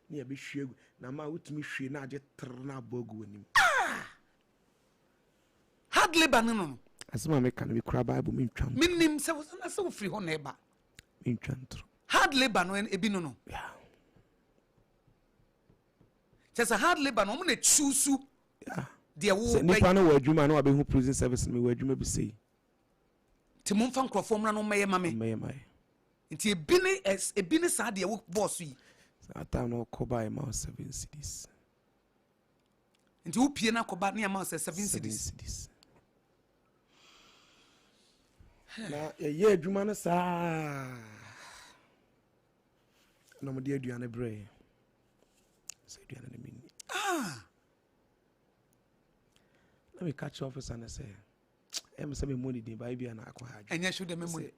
Ni be hwegu. Na ma utumi hwe na age trna bogu anim. Hard labor no. Asema me kan be kura Bible me ntwa. Minim se na se free ho na eba. Me ntwa ntro. Hard labor no ebi no. Yeah. Just a hard labor no mo na choose. Yeah. There wo ni pa no wa adwuma no abehu prison service me wa adwuma bi sei. Ti mo mfa nkrofo mra no meye mame. Meye mai. Nti ebi ne sa de wo boss yi. Ata no ko buy ma 7 cedis. Nti wo pie na ko ba na ma 7 cedis. Na ye adwuma no saa. Na mo de aduane bre. Say aduane na mini. Let me catch officer and say, say me money din ba bia na akwa haje. Enya show them money.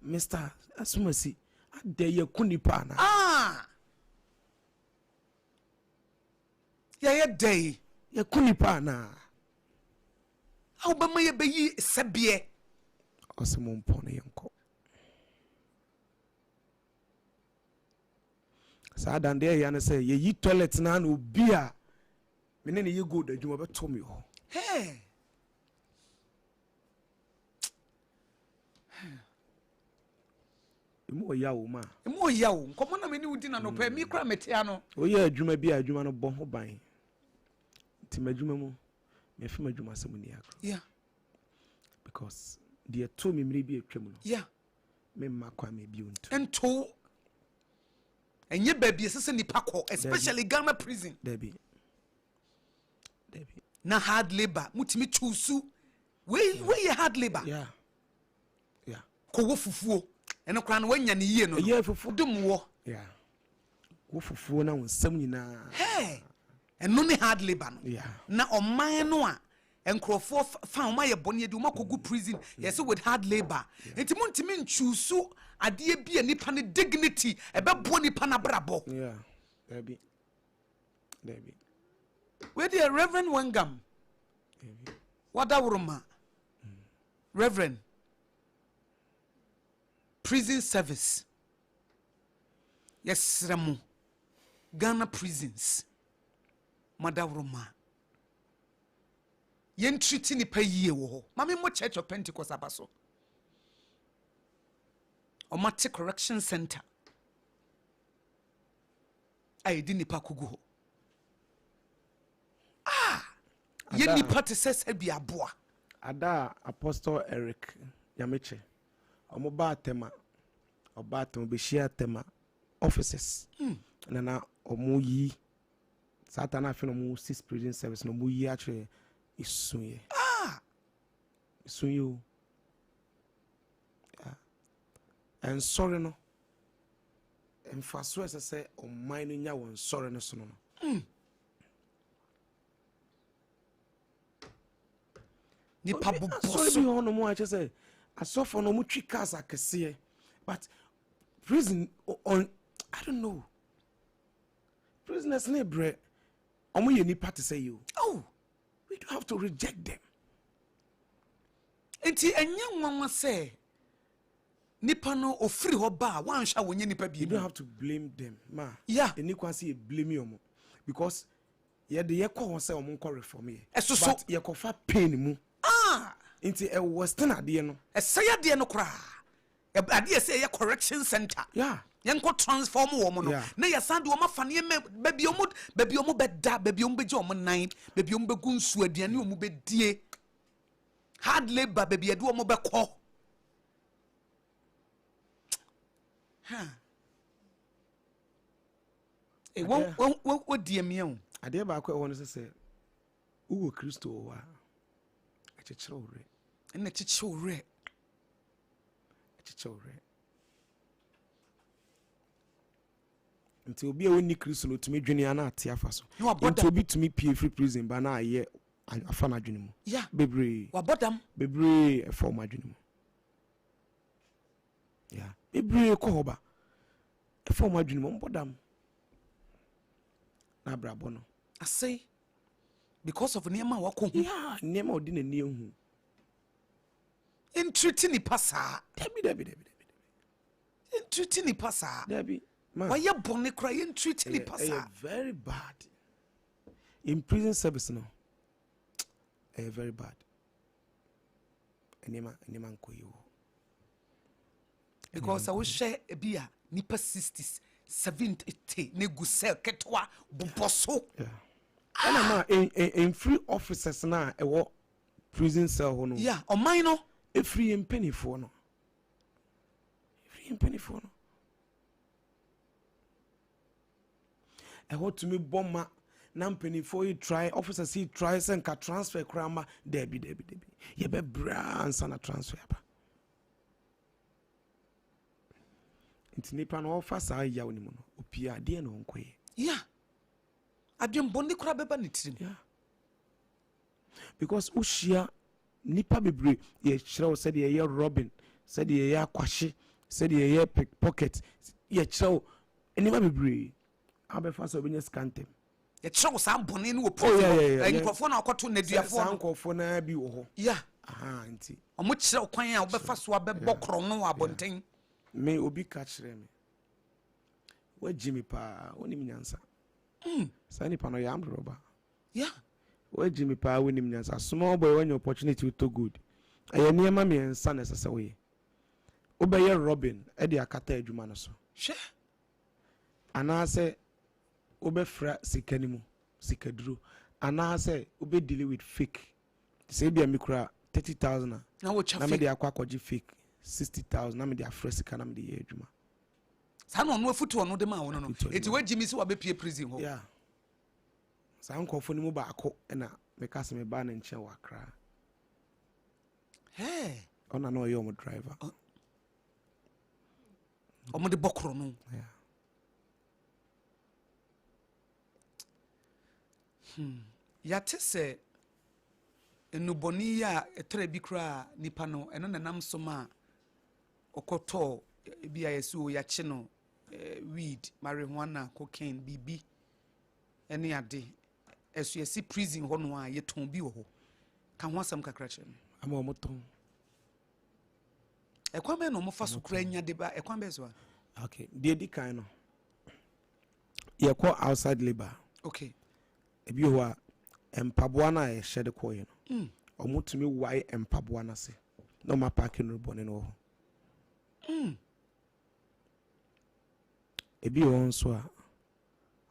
Mr. Asumasi, ade ye kunipa na. Ya ye day. Ye kunipa na. Aw ba ma ye be yi sebie. Osemon pone yenko. saa dan there ya na say ye yi toilet na na obi a me ne ye go da dwuma be to me ho hey emu ya wo ma emu ya wo nkomo na me ni wudi na no pa mi kra metia no o ya adwuma bi adwuma no bo ho ban ti madwuma mu me fi madwuma asem ni akro yeah because the to me mre bi atwa mu no yeah me ma kwa me bi onto ento enye baby esese nipa ko especially Ghana prison Debbie na hard labor mutimi chusu we hard labor yeah ko wo fufuo eno kra na wanya ne yie no yeah fufu dum wo yeah wo fufuo na wonsam nyina hey eno ne hard labor no yeah na oman no a enkrofo fa o maye bone edi o makogu prison yes with hard labor enti muntimi nchusu ade bia nipa ne dignity ebebo nipa na brabo yeah Debbie where the Reverend Wangam Wadawuruma Reverend prison service yes ramu Ghana prisons Madawuruma yen treat ni pa yie wo ho mame mo Church of Pentecost abaso Omatic Correction Center ai di nipa kugu ho yen nipa te sese bi aboa ada Apostle Eric Yameche omo ba tema oba to be share tema offices na omo yi satana fe no mo 6 prison service no mo yi actually isunye isunye and sorry no emfaso ese o man no nya won sorry no so no ni pabu sorry bi hono mo ache say asofo no mo twi cars akese but prison on I don't know prisoners ne bre omo ye nipa to say you we don't have to reject them enti enye nwanwa say nipa no ofiri ho ba wan hwa wonye nipa bi you don't have to blame them ma yeah eni kwa say blame you because ye de ye ko say omo ko reform ye so ye ko fa pain mu inti e was ten ade no esaya de no kra ade say ye correction center yeah yenko transform wo mo no na ye sande wo mafane baby omo beda baby omo beje omo nan baby omo begu nsu aduane omo bedie hard labor baby ade omo bekọ what die me o ade ba kwa won say uwo Kristo wa achechire ore na chichire nti obi a woni Kristo no tumi dwene ana ate afa so nti obi tumi pie free prison ba na aye afa na dwene mu bebre wabodam bebre e form adwene mu bebre ko hoba e form adwene mu bodam na brabo no I say because of niema wako niema odi na ni ehu entreating ni pasa debi entreating ni pasa debi why you bonne cry entreating ni pasa very bad in prison service no very bad niema nkoyo because I will share a beer nipa 60s 70 ne gusel ketwa buboso ma in free officers na e wo prison cell ho no o mine no e free in penny for no e ho to me bomba na penny for you try officers he try sen ka transfer krama debi ye be brands na transfer ba intinipa no offer sa ya woni mu no opia de na onkoye adwen bonne kura beba ne tirim because ushia nipa bebre ye chira said ye robin said ye akwahye said ye pickpocket ye chira nipa bebre abefa so benye scantem ye chira sa bonne ne wo profile enkrofo na akoto na duafo sa nkofo na bi wo ho nti omo chira kwan a obefa so abebọ kro no abonten me obi ka chire me Where Jimmy Pa, when him nyansa. Sani pano yam robber. Yeah. Where Jimmy Pa when him nyansa. Small boy when your opportunity to good. I near mammy and son as a way. Obey Robin, Eddie Akata Jumanoso. Sure. And I say, Obe fra sikanimu, sikadru. And I say, Obe deal with fake. Say be a micro 30,000. Now what you fake? Akwakoji fake 60,000. I'm the afresh can I'm the ejuma. San on no foot on no dema no. It's where Jimmy so be prison. Yeah. So I'm confirming mu ba ako na make us me ban and chair wakra. Hey. On no you're my driver. Omo de bokro no. Yeah. Yate se enuboni ya etre bi kra nipa no eno nanam so ma okoto bi ayesu ya che no weed marijuana cocaine bibi ene ade esu yesi prison ho no a yeton bi wo ho ka ho asam kakra che ama omoton ekwan be no mo fa so kra nya de ba ekwan be so a okay de di kan no ye call outside labor okay ebi ho a empaboa na ye hye de ko ye no omutumi wai empaboa na se no ma parking no bone no ho ebi ho nso a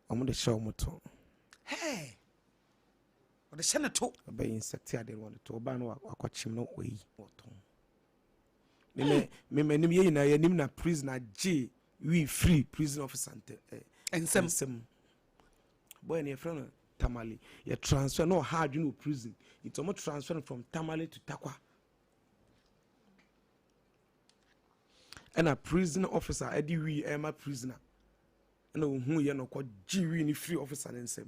omo de hye omoton hey o de hye ne to be insect ade won to ba no akwachim no oyi oton me nim ye na ye nim na prisoner G we free prison officer ensem boy ne friend Tamale you transfer no hard you know prison it's almost transferring from Tamale to Takwa and a prison officer edi we ema prisoner and who ye no ko G we ni free officer ensem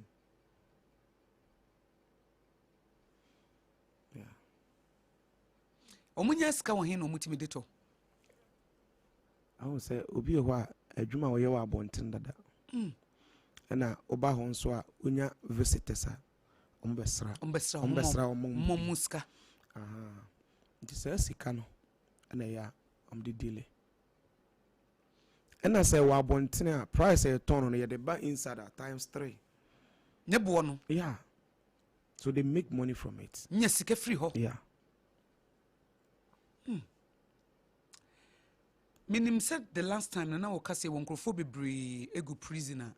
yeah omunya ska wo hin no mutimi de to I won't say obi ho a adwuma wo ye wa abonten dada na oba ho nso a onya visitors a ombesra muska nti say sika no na ya de delay and I say wa abonten a price e ton no ye de ba inside at times 3 nyebo no yeah so they make money from it nya sika free ho yeah minim said the last time na wo kase won krofo bebre egu prisoner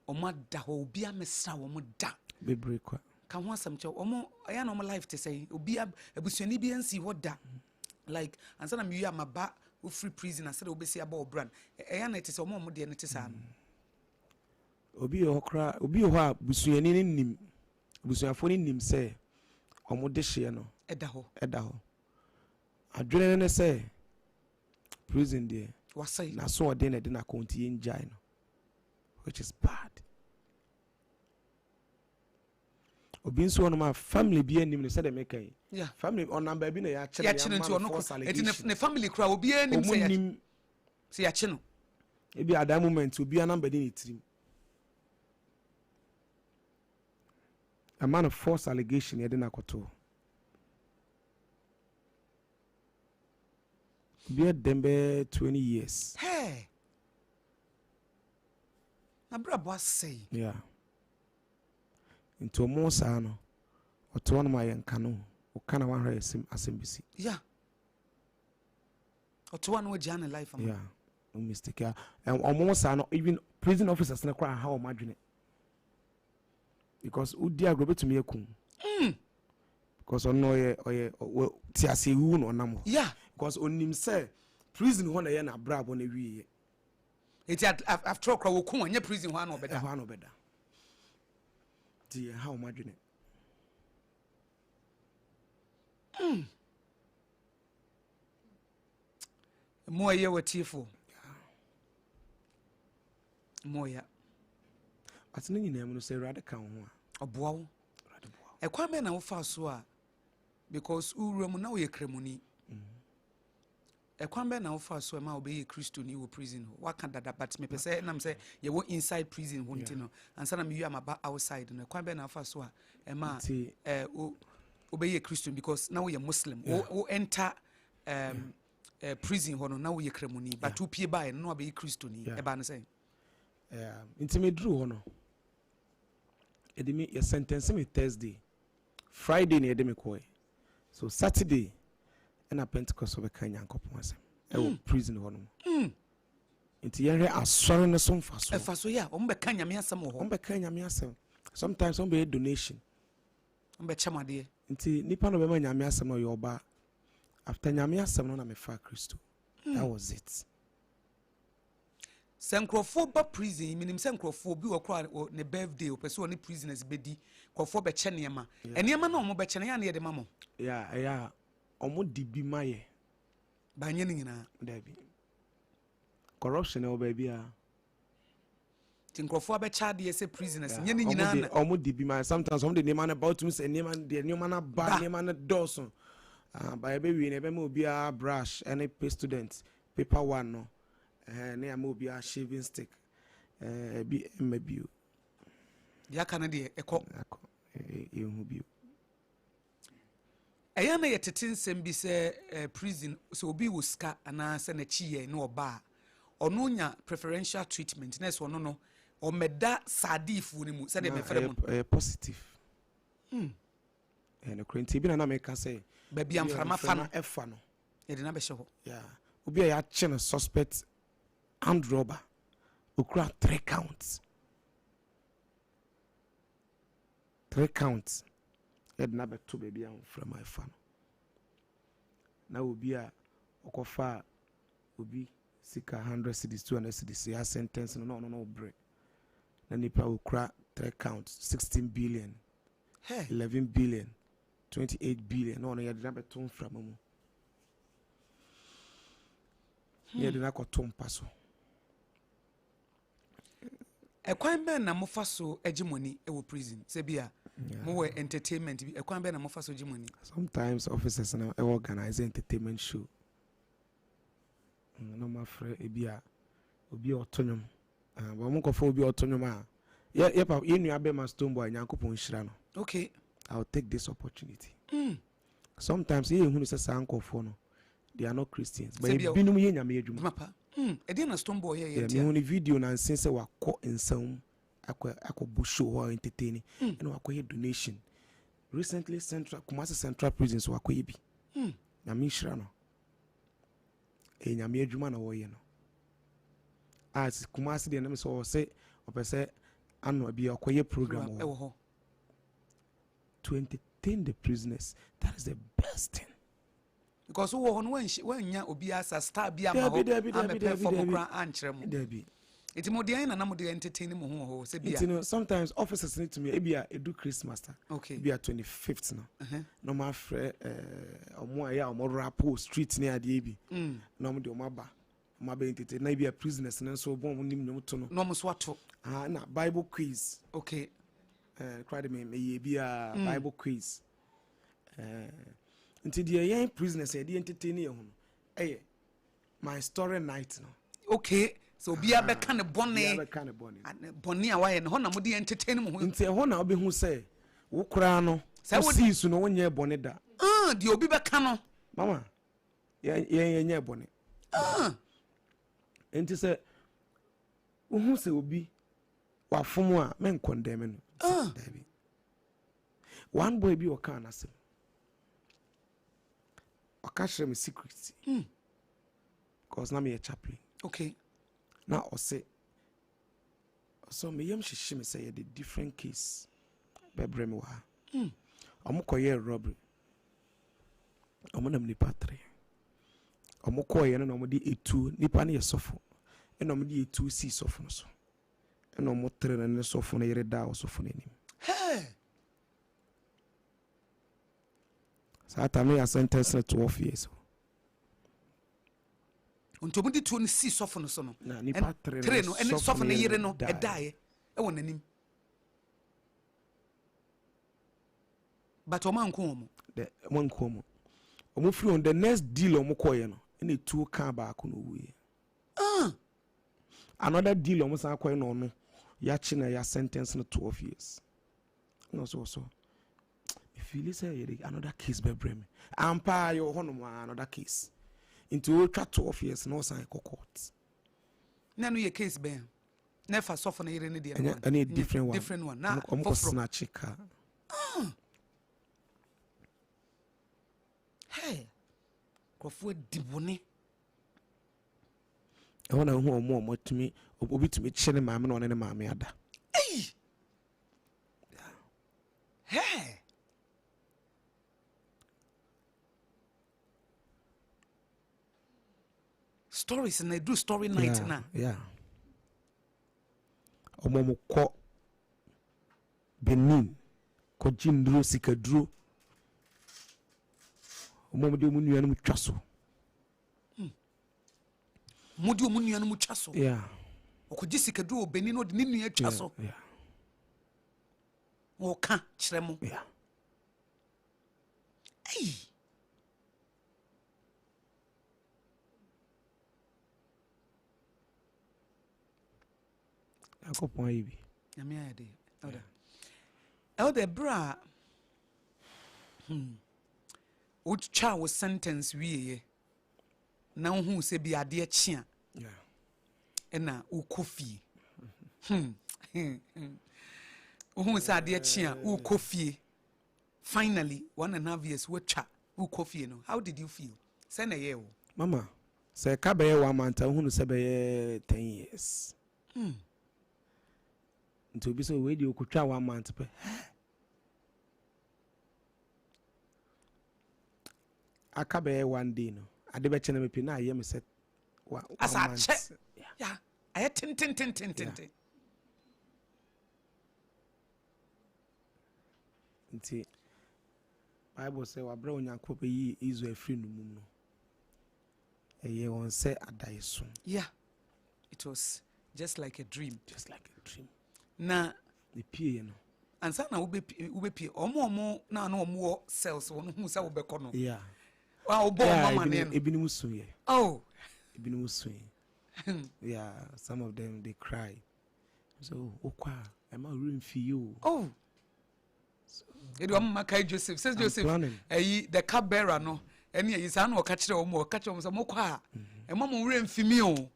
omo da ho obi amesra wo mo da bebre kwa ka ho asam che omo aya na omo life te say obi abusuani bi ansi ho da like ansa na mi yu amaba wo free prisoner said obesi aba obran aya na te say omo de ne te sa no obi ho kra obi ho a busuani ni nim busuafo ni nim say omo de hye no eda ho adwene ne say prison there wasai na so ode na de na konti enjai no which is bad obi nso no ma family bi anim ne say dem make yeah family on number bi na ya ya chine nti ono ne family kra obi anim say ya chine ebi at that moment obi number dey trim a man of false allegation ya de na koto be dembe 20 years hey na brabo say yeah into mo sa no oto no ma yenka no o kana wan hra asembisi yeah oto wan wo jana life am yeah no mistake yeah and omo sa no even prison officers na kwa ha o madwene because udi agrobe to me ekun because ono oye ti ase wu no nam yeah because onim say prison ho na ye na brabo na wiye it after all wo kun anya prison ho na obeda ti how madwene mo ye watifo mo ya atene nyina mu no say rade kan ho a oboa wo ekwa me na wo fa so a because uwura na wo ye kremuni ekwan be na wo fa so ma obey Kristo ni wo prison ho waka dada but me pese na me say ye wo inside prison ho ntino ansa na me yu amaba outside no ekwan be na fa so a ma obey Kristo because now we are Muslim wo enter prison ho no na wo ye kremuni but wo pie by no obey Kristo ni e ba no say Nti me drew hono. Edimi your sentence me Thursday. Friday ne edemi koy. So Saturday and a Pentecost of Kenya Nkopon asem. E wo prison hono. Nti yenre asore ne so mfa so. E fa so ya, ombeka nyame asem ho. Ombeka nyame asem. Sometimes on be donation. Ombecha made. Nti nipa no be ma nyame asem no yoba. After nyame asem no na me fa Christo. That was it. Sankrofo ba prison minim sankrofo bi wo kra ne birthday o pese oni prisoners bedi krofo be che niema eniema na omo be che na ya na ye de mamo ya omo di bi maye ba nye nyina dabi corruption e o ba bi a tinkrofo be cha de se prisoners nye nyina na omo di bi maye sometimes omo de niema na about me say niema na ba niema na doso ba e be wi ne be ma obi a brush any pay student paper one no ne am obi a shaving stick bi mabio ya kana de ekọ ehu bio eya na yetete nsem bi se prison so obi wo ska ana se na chiye na oba ono nya preferential treatment na so no o meda sadifu ni mu se de me fere mu positive no krenti bi na me ka say ba bi amframa fa no efa no ye de na be hye ho yeah obi a ya che no suspect and robber okura 3 counts ed na beto baby am from my fan na obi a okofa obi sika 100 cedis 200 cedis ya sentence no break na nipa okura 3 counts 16 billion 11 billion 28 billion no ya na beto from mu ya de na ko tompa so ekwan ben na mofa so agimoni e wo prison se bia mo we entertainment bi ekwan ben na mofa so agimoni sometimes officers na organize entertainment show no ma frɛ ebia obi otonyom ba mo kofo obi otonyom a ye pa ye nua be ma stone boy nyankopon hira no okay I'll take this opportunity sometimes ye hunu se sankofo no they are not Christians but binum ye nyame adwuma papa e na stone boy ye dia me video na nsen se wakɔ nsam akɔ show or entertaining and wakɔ donation recently Kumasi Central Prisons wakɔ ye bi nyame hira no nyame adwuma na wo ye no as Kumasi de na me so say opese ano bi akɔ ye program wo to entertain the prisoners. That is the best thing. Because who won when nya obi asa star bia ma ho am perform kra ankyere mu Debi iti mo de na mo de entertain mo ho se bia you know sometimes officers need to me ebia edu Christmas okay bia 25th no no ma frɛ omo aya omo rap street ne ade bi no mo de omo ba entertain na bia prisoners no so bon nim nyom to no mo so ato na Bible quiz okay try to me ye bia Bible quiz until the young prisoners say the entertain you my story night no okay so bia be kan bonne bonne a waye no ho na mo de entertain mo ho until ho na obi hu say wo kura no see su no wonye bonne da de obi be kan no mama ye nye bonne until say wo hu say obi wa fomu a men condemn no David one boy bi o kan asem I can't share my secrets. Because now me a chaplain. Okay. Now I say, so me yam she me say the different case. Bebre me wa. Omo koye robbery. Omo nam nipa 3. Omo koye no omo di etu nipa na ye sofo. E no omo di etu si sofo no so. E no omo 3 na ne sofo na yere da o sofo na nim. Hey. Sata me a sentence na 12 years. Unto mo di tu ni si sofo no so no. Na nipa 3 no ene sofo na yere no e dae. E won nanim. But o man ko mo. The man ko mo. Omo free on the next deal omo koye no. Ene tu ka ba ko no wuye. Another deal omo san koye no no. Ya chi na ya sentence na 12 years. No so. If you listen, another case be bring me. Ampa your honor another case. Into ultra 12 years no sign court. Na no your case be. Never soften the irene. Any different one. Different one. Nah, for snatch car. Hey, Crawford Dibone. I want to know more to me, or be to me chilling my man on any mammy other. Hey, hey. Stories and they do story night now. Yeah. Omomo ko Benin ko jindro sikadro. Omomo de munu yanu twaso. Modi omunu yanu twaso. Yeah. Okoji sikadro Benin no de ninu ya twaso. Yeah. O ka kyeremo. Yeah. Hey. Akopon ibi. Nyame ayade. Elder bra. Would child sentence we na hu se bi ade akye a. Yeah. Ena ukofi. Hu se ade akye a ukofi. Finally 1.5 years watcha ukofi no. How did you feel? Say na ye o. Mama, say ka be 1 month hu se be 10 years. Nti obi so we di okutwa 1 month pe. Aka be 1 day no. Ade be chene me pe na aye me set 1 month. Yeah. Aye tin. Nti Bible say wa bra onyankopɔ yi Israel free no mum no. Eye won say adaye so. Yeah. It was just like a dream. Just like a dream. Na The pie no. ansa na ube pie omo na omo cells won hu say obekọ no. Yeah. Wa obo mama ne no. Ebi ni musu ye. Oh. Ebi ni musu ye. Yeah, some of them they cry. So, okwa, am I room for you? Oh. It was Makai Joseph. Says Joseph, the cup bearer no. Any is an or catch them more, catch them some more. And Mamma rain for me.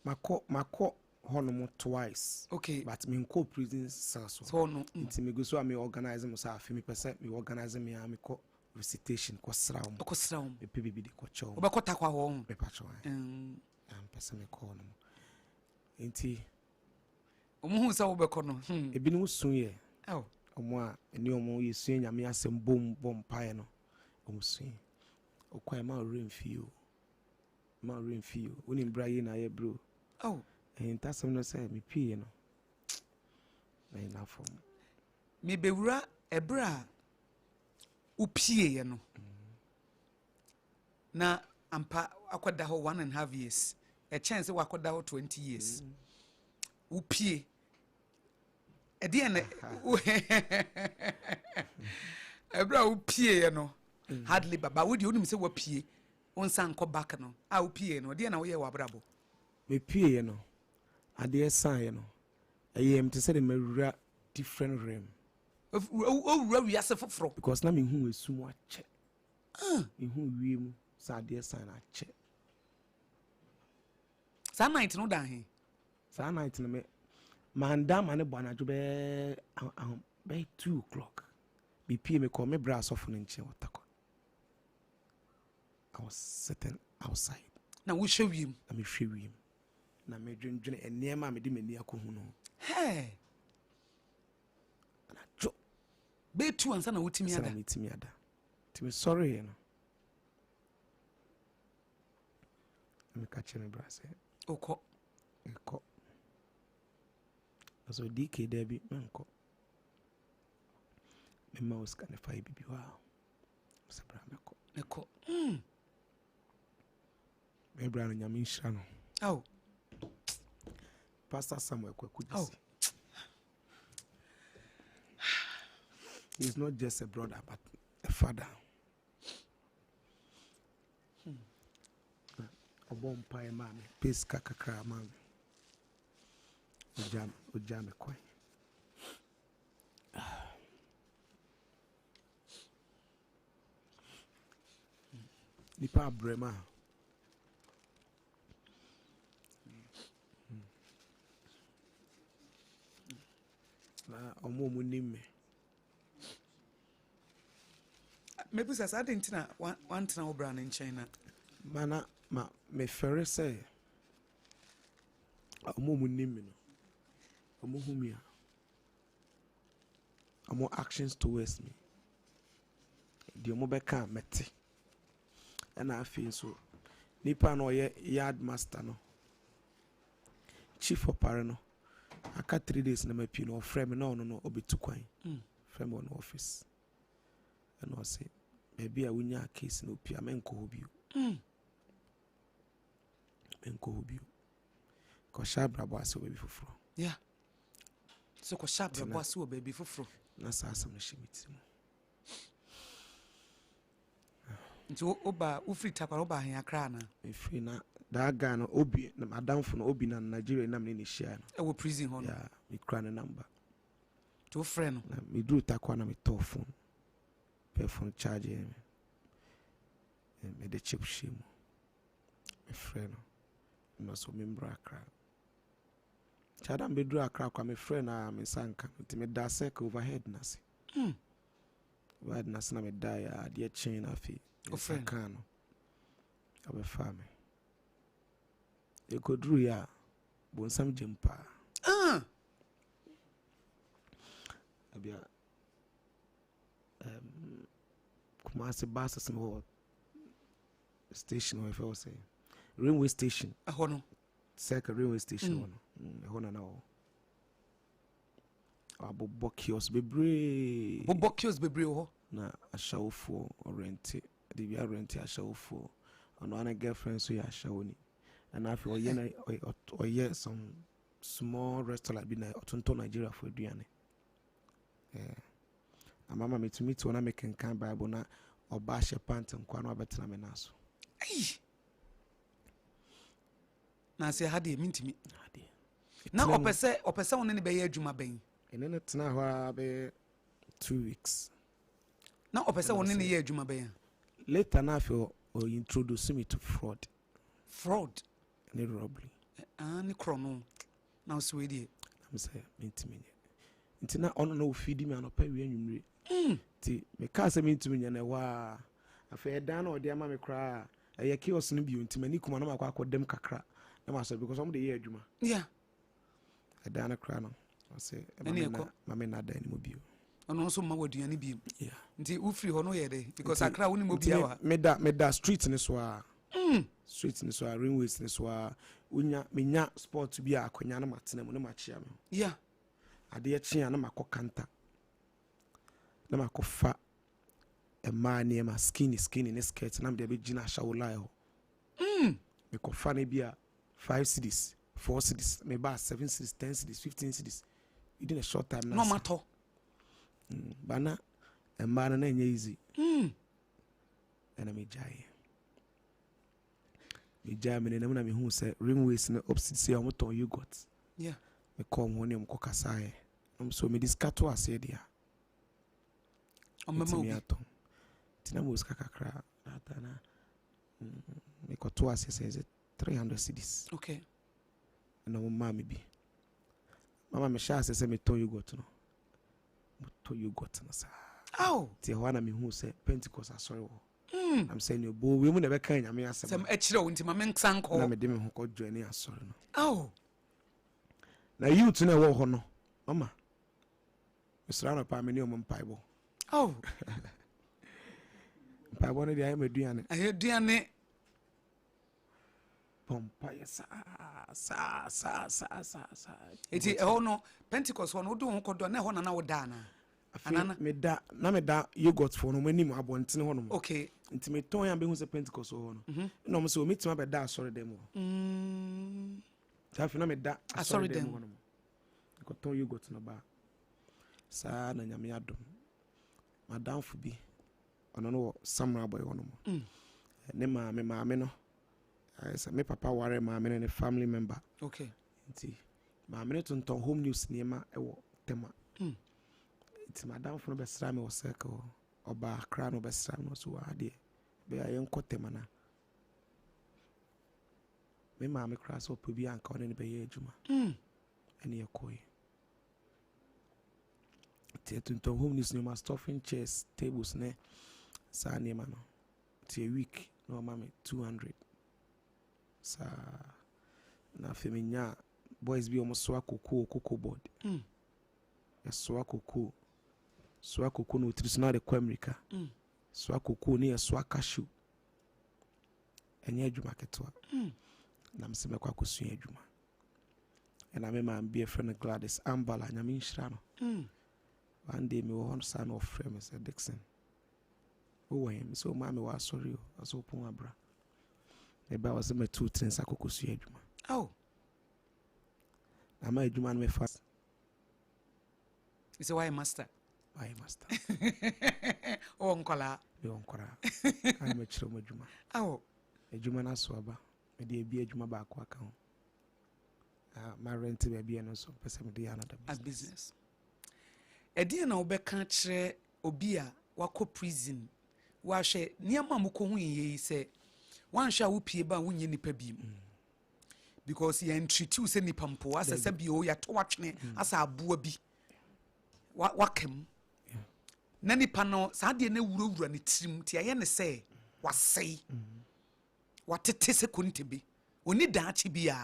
Mako Honomo twice. Okay. But me co prison cells. So no. Inti me go so me organize myself. Me percent me organize me am ko recitation ko sraum. Ko sraum. Me PBB di ko chow. Obekota kwa ho. Me pacho. Am person me call no. Inti omo sa obekọ no. Ebi no sun ye. Oh. Omo a eni omo ye sun nyame asem bom pae no. Omo sun. Okwa ma rain feel. Ma rain feel. Oni mbra ye na ye bro. Oh. And that's something say me pee no. Na ina form. Me bewura ebra upie ye no. Na ampa akoda ho 1.5 years. A chance wakoda ho 20 years. Upie. Edi ene ebra upie ye no. Hardly baba we di onim se wapie. Onsa nko back no. A upie no. Edi na wo ye wabrabo. Me pee ye no. Ade sign no. Ayem to say the mewura different realm. Oh, we are for Because na me hu esum ache. Me hu wiem sa ade sign ache. Sa night no da he. Sa night no me manda mane banajo be 2 o'clock. Me pee me call me brass off in nche watako. I was sitting outside. Na we show him. Na me hwe wiem. Na me dwendwene enema me di mani akohu no. Hey. Na jo be tu ansa na wotimi ada. Sana mitimi ada. Timi sorry you know. Me catch me brass. Oko. Eko. So DK Debbie manko. Me mouse can if I be wow. Sabra meko. Eko. Me brano nyame nhira no. Oh. Pastor Samuel Kwekudisi. Oh. He's not just a brother, but a father. Obom pae mami, peace kakakra mami. Ujame kwen. Nipa brema. na omo mu nim me maybe says I didn't know one time brand in China. Mana me ferry say omo mu nim me no omo hu me omo actions towards me the omo beka mete and I feel so nipa no ye yard master no chief opera no aka 3 days na mapi no frame no obetu kwan frame on office and I say maybe I winya case no pia menko hobio menko hobio ko shabra boase obi foforo yeah so ko shabra boase obi foforo na sa asam no shimiti mo nti oba ufri takwara oba han akra na free na da ga no obi na madamfo no obi na Nigeria na me ne share no e wo prison ho no yeah me kra na number to friend na me dru takwa na me to phone pay phone charge me de chip shimo me friend no so me mbra akra chada me dru akra kwa me friend na me sanka nti me da sek overhead na se overhead na se na me da ya de chain afi ofriend abe fame ekodru ya bonsam jempa abia kuma se bus some station or if I was say railway station ahono second railway station one ahono na o abobbo kiosk bebre ho na ashawfo orente the we rent ashawfo ono ana girlfriend so ya ashawoni and after oye some small restaurant bi na otonto Nigeria for aduane amama metumi to na make kan bible na oba she pant nkwa na obetena me naso na se hade mintimi na opese won ne be ye adwuma ben ene ne tena ho abe 2 weeks na opese won ne ye adwuma ben later na after or introduce me to fraud and robbery ni krono na swedi am say mintimi ntina ono no feed me anopa wi anwumre ti me ka se mintimi nya na wa afa dan na ode ama me kra eye kiosk no bi ntima ni kuma na makwa akodem kakra na ma so because am de ye adwuma yeah dan na kra no I say mama na dan ni mo bi ono nso ma waduane bi yeah nti u free ho no ye de because akra woni mo bia wa me da street ni so a street ni so a railways ni so a unya menya sport bi akonya na matena mu na machia me yeah ade chia na makokanta na makofa ma ne ma skinny ne skirt na me de be gina shawulai ho me kofa ne bia 5 cedis 4 cedis me ba 7 cedis 10 cedis 15 cedis within a short time no matter bana ma na enye easy and me jai me na me hu say ringways na opposite say o moton yogurt yeah me come woni am kokasa e so me discato ase dia o mama obi tina mo ska kakra ata na me koto ase say 300 cedis okay na mo mama bi mama me sha ase say me to yogurt no to yogurt na sa ti ho na me hu say Pentecost asori wo I'm saying you bo we mu na be kan nyame asem sem akire wo nti mama nsanko na me de me hu ko join asori no na youth na wo ho no mama Israel pa me ni o mpaibo mpaibo ne dia ya meduane ayeduane pompa ya sa eti ho no Pentecost ho no do ho kodo na ho na wo da na anana me da yogurt for no mani mu abontene ho no okay nti me ton ya be hu se Pentecost ho no no mo se o metima be da asori dem ho tafi na me da asori dem ho no ko ton yogurt no ba sa na nyame adom madam fu bi ono no Samra boy ho no mo ne maame no say me papa ware maame ne family member okay nti maame ne tonton home news niema e wo tema nti madam fu no be sra me wo circle oba akra no be sra no so ade be ayen kotema na me maame kra so po bi anka one ne be ye adwuma ene ye koyi to home this new stuffing chairs, tables, ne. Sa name no. A week, no mammy 200. Sa na feminya boys be almost cocoa board. A swako no traditional the America. Swako near swaka shoe. And ye juma ketwa. Nam se mekwa Akosua juma. And I remember be a friend of Gladys Ambala and Yamin Shrano. One day me one son of friend Mr. Dixon. Oh him so mommy was sorry as open my bra. Maybe I was my 2 trains Akosua juma. Oh. Na my juma me fast. It's a why master. Why master? Oh unkola. Be unkola. I'm a chiro juma. Oh. A juma na so aba. Me dey be a juma ba kwa ka ho. My rent be and so person me dey another business. Edi na obeka kire obi a wako prison. Wa hwe niam amko hu yi se wan hwe a wo pie ba wonye nipa bi mu. Because you entreat you say nipa mpo asese bi o ya to watwene asa aboa bi. Wakem. Na nipa no sa de na wurawura ne tirim ti aye ne se wasei. Watete se kontebi. Oni daachi bia.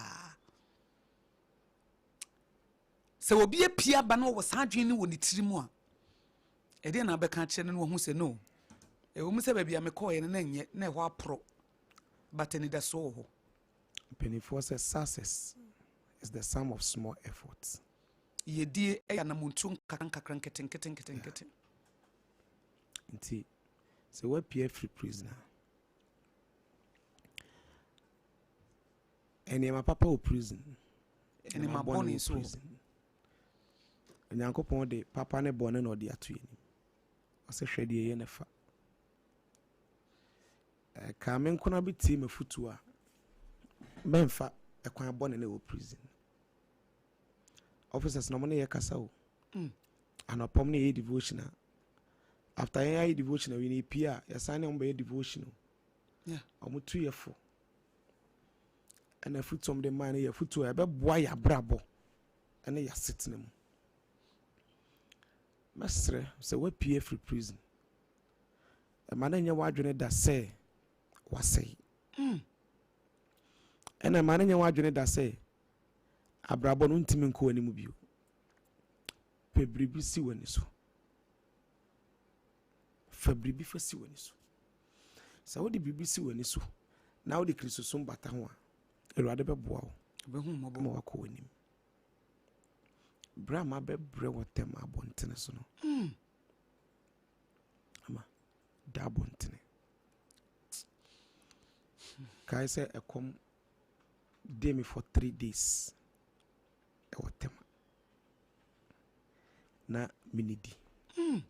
Se obi apia ba no wo sadwen ne woni tirimu a. E de na beka kire no ho se no. E wo mu se ba bia me call ye na nye na ho apro. But any da so ho. Penny says success is the sum of small efforts. Yedie e na muntu kakran keten. Inti so we pie free prisoner. Ene ma papa o prison. Ene ma born in prison. Nyankopon de papa ne born na odi atu ani. Ose hwede ye ne fa. Ka men kuna bi ti me futu a benfa ekwan born na o prison. Officers no money ye kasa o. Anopom ne ye devotional. After ye devotional we ni pia ya sign on be devotional. Yeah. Omo 2 year for. And a foot on the man ye foot to a boy ya brabo. And ya sitting him. Master, so we pay free prison. A man in your wardrobe that say was say. And a man in your wardrobe that say a brabo untimin co any move you. Febri si when so. Febri before si when so. So the BBC when so. Now the Christosum Batawa. Erade be boa wo be hu mo bo wako anim brama be bre wotem abontene so no ama da abontene kai say ekom dey me for 3 days e wotem na minidi we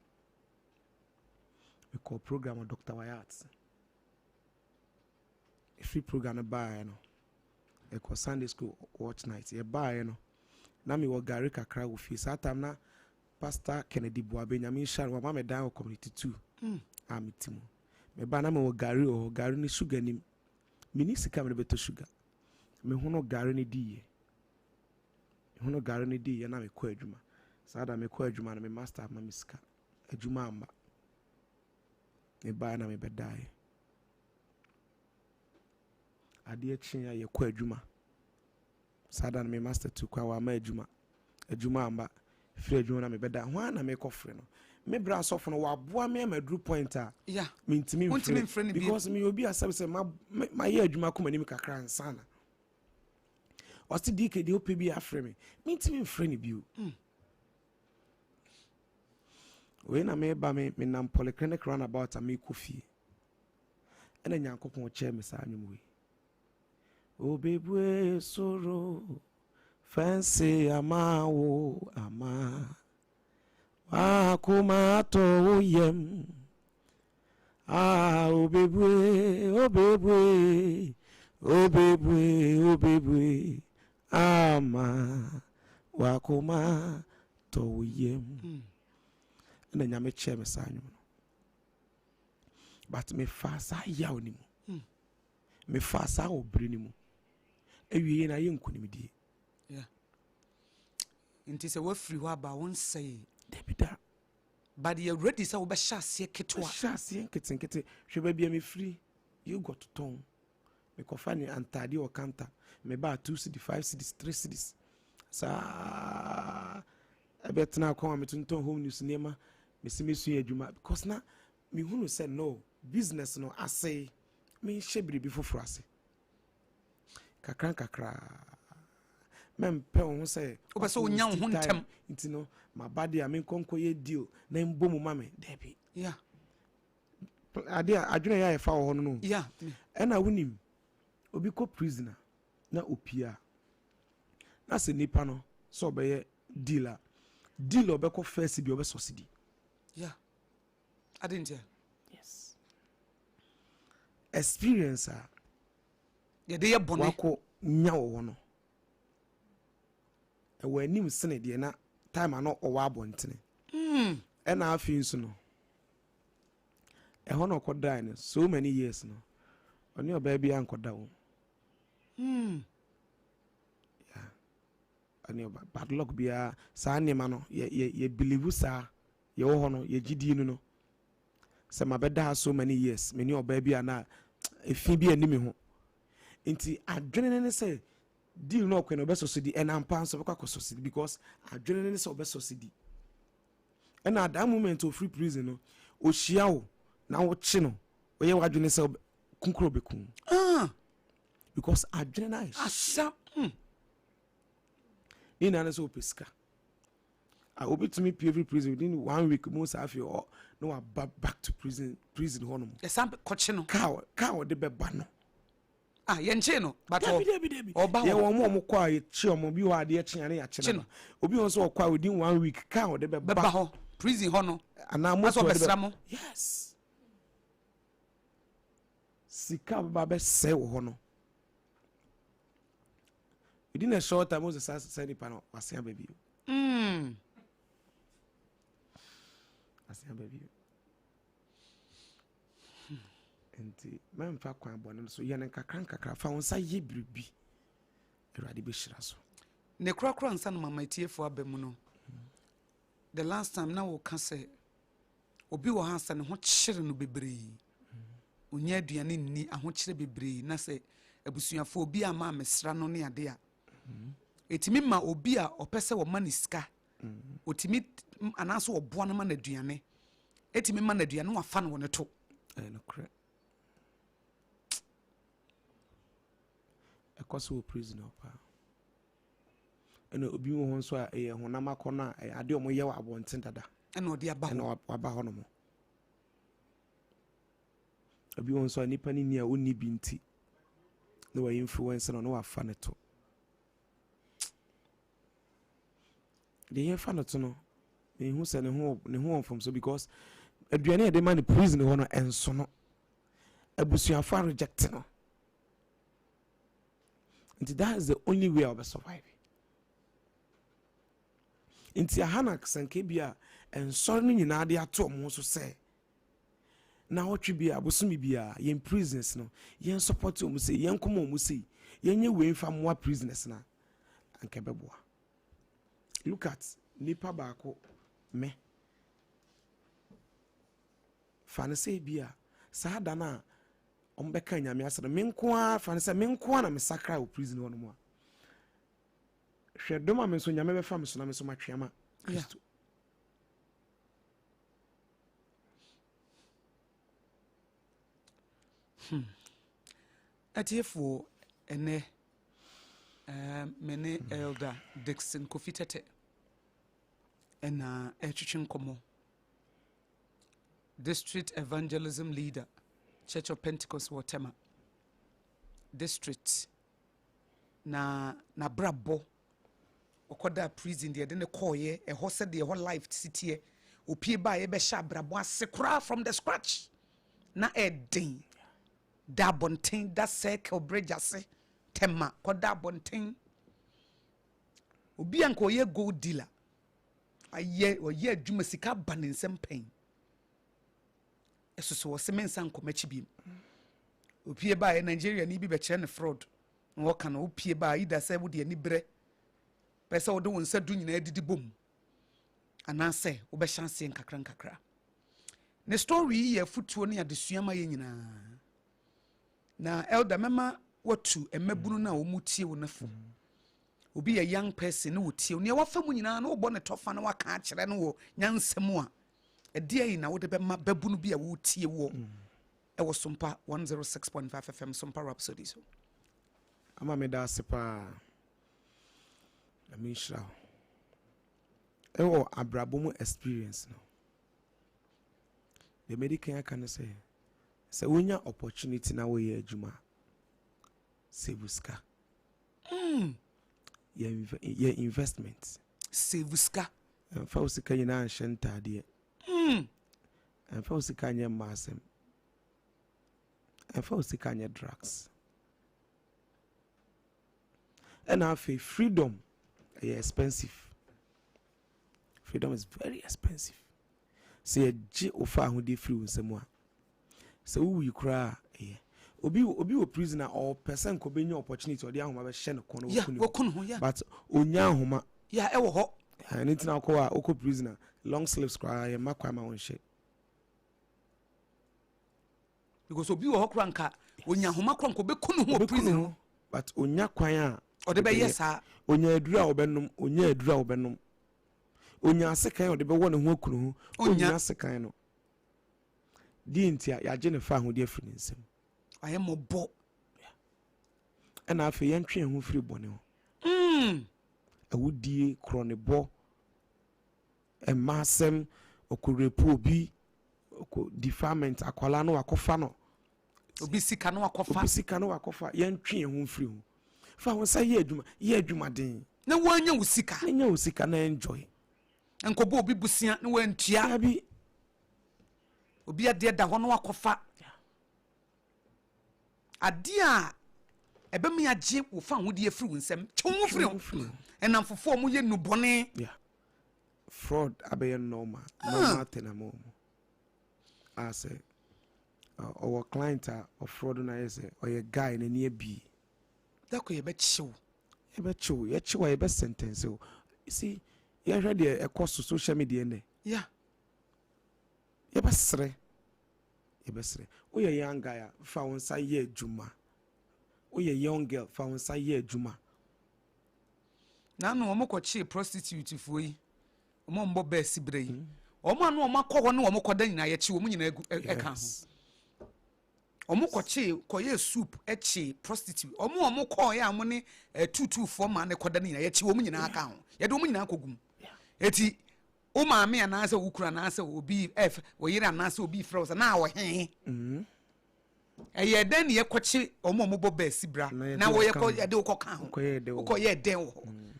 call program of Dr. Wyatt a free program by no eko Sunday school watch night ye buy no na me wo gari kakra wo fi sa time na Pastor Kennedy Boabe Nyamin share wa me dan community 2 amitimu me ba na me wo gari ni sugar ni mini sika me beto sugar me hono gari ni di ye na me ko adwuma sa da me ko adwuma na me master ma me sika adwuma amba me ba na me bedai ade chinya ye kwa adwuma sada na me master to kwa wa ma adwuma amba free adwuma na me beda ho na me kofre no me bra sofo no wa boa me madru point a yeah me ntimi free because me obi asab se ma ye adwuma ko mani me kakra nsana o sti dike de ope bi afre me ntimi free ni biu we na me ba me nam polyclinic roundabout a me kofi ena nyankopon che me sa anwum we Obebwe soro fancy amawo ama wakuma to yem obebwe ama wakuma to yem na nyame che me sanyo but me fasa yaw ni mu me fasa obri ni mu ewie na ye nkunimdie yeah nti se wa free ho aba won say debida but you ready so be shase ketwa shase kete hwe ba bia me free you got to ton me ko fa ni antade o kanta me ba 2 cedi 5 cedis 3 cedis sa abetna ko me tunton home news nema me se me su adwuma because na me hunu say no business no asay me shebiri bi foforo ase kakra mem pe ho say obeso onya ho ntem nti no my body I mean konko ye deal na mbo mu mame debi yeah ade adwene ya fa ho no yeah ena wonim obi ko prisoner na opia na se nipa no so be deal obeko first bi obeso sidi yeah I didn't hear yes experience ya de ye bone wako nya wo no e wa nim sene de na time ano owa abontene ena afi nso no e ho no koda ne so many years no oni oba bia ankoda wo yeah ani oba bad luck bia sa anima no ye believe sa ye wo ho no ye gidi no se mabeda so many years many oba bia na efi bia ni me ho nti adwene ne say deal no kwen obeso sidi enampa so bekwa koso sidi because adwene ne say obeso sidi and at that moment of free prison no ohia wo na wo chi no oye wadwene say kunkro bekun because adwene na asa ina na so pesika obi to me every prison within 1 week most after no back to prison honum esam koche no ka de beba no yenche no but oba ye wo mo kwa ye chi omo bi wa de chi ane ya chi no obi won so kwa within 1 week ka de beba ho prison ho no ana mo so besramo yes sika baba be se wo ho no within a short time was say ni pa no wasia baby asia baby enti memfa kwan bɔne so yɛ ne kakra fa wo nsa yɛ biribi awurade bɛhyira so ne kura nsa no mama tiefo abamu no the last time na wo ka sɛ obi wɔ hansa ne ho kyere no bebree onya aduane nni ahokyere bebree na sɛ abusuafo obi ama mesra no ne ade a etimi ma obi a opese wo ma ne sika otimi anaso oboa no ma na aduane etimi ma na aduane wafa no ne to no correct Akosua prisoner pa eno obi wo ho so a ye honam akona ade omo ye wa abonten dada eno ode aba eno aba ho no mo obi wo so nipa ni ni a onni bi nti no wa influence no wa fa ne to de ye fa no to no me hu se ne ho from so because aduane e de man prison ho no enso no abusuafo reject no. And that is the only way I'll survive. Inti ahana sankebia and sorry ni na de ato mo so say. Na wotwe bia abosumi bia yen prisoners no yen support o mo say yen komo o mo say yen ye we mfa mo prisoners na anka beboa. Look at nipa baako me. Fa na say bia sa da na ombeka nyame asere menkoa fa ne se menkoa na me sakra o prison wono mo a hwedoma me so nyame be fa me so na me so matweama Kristo atiefo ene mene elder Dixon Kofitete ena etwetwe nkomo district evangelism leader Church of Pentecost Watema district na brabo okoda prison de ne koye e ho se de ho life city opie ba ye be sha brabo asekura from the scratch na edin da bonten da circle bridge ase tema koda bonten obi anko ye gold dealer aye oye adwuma sika banensem pen eso wo semensa nkomachi bi opie ba e Nigeria ni bi be kire ne fraud wo ka na opie ba ida se wo de ani bre pese wo de won sa du nyina didi bom anase wobɛhyanse nkakra ne story yi yɛ futuo ne adesuama yɛ nyinaa na elder mema watu emabunu na omutie wo nafo obi yɛ young person ne wotie ne wafa mu nyinaa na wobɔ ne tofa na waka akyerɛ no wo nyansɛm a ɛdeɛ yi na wode bɛma babunu bi a wotie wo ɛwɔ Sompa 106.5 FM Sompa Rhapsody so ama me da sepa na me shira ɛwɔ abrabo mu experience no the medical can say wonya opportunity na wo yɛ adwuma sevuska ye investment sevuska fa usika nyina anhye ntade fa usika nye masem fa usika nye drugs and afi freedom is expensive. Freedom is very expensive. Say je ofa ahudi free nsemu a se wo wi kura obi wo prisoner or person ko benya opportunity or dey ahoma be hye ne kono wokunu but onya ahoma ewo ho anything akwa oko prisoner long sleeves kura ye makwa ma won hye because obi wo hokra nka onya ahoma kra nko be kunu ho prison but onya kwan a o de be yesa onya adura obenum onya asekan o de be wo ne ho akunu onya asekan no di ntia ya je ne fa ho de afiri nsem aye mo bo na afi ye ntwe ho firi bone ho awudie kronebo emasem okurepu obi oko defilement akwala no akofa no obi sika no akofa ye ntwe ho firi ho fa ho sa ye adwuma den na wanya usika na enjoy enkobo obi busia na wantua abi obi ade da ho no akofa ade a ebemi agye wo fa ho de afiri wo nsem twon firi ho enam fofo mo ye nubone fraud abe normal tenamo I say our client of fraud na yes or your guy na near bi that ko ye be chiw ye be sentence you see you ready a cost to social media ne ye be sre o ye young guy fa won sa ye adwuma o ye young girl fa won sa ye adwuma na no omo ko chi prostitute fo yi omo mbo ba sibre yi omo anu omo akọ no omo koda nyina ye chi omo nyina eka ho omo ko chi ko ye soup echi prostitute omo ko ye amone 224 ma ne koda nyina ye chi omo nyina aka ho ye de omo nyina akogum eti o ma me ana asa ukura na asa obi f wo yira na asa obi froze na wo he eye den ye kochi omo bo ba sibra na wo ye ko ye de ko ka ho ko ye den wo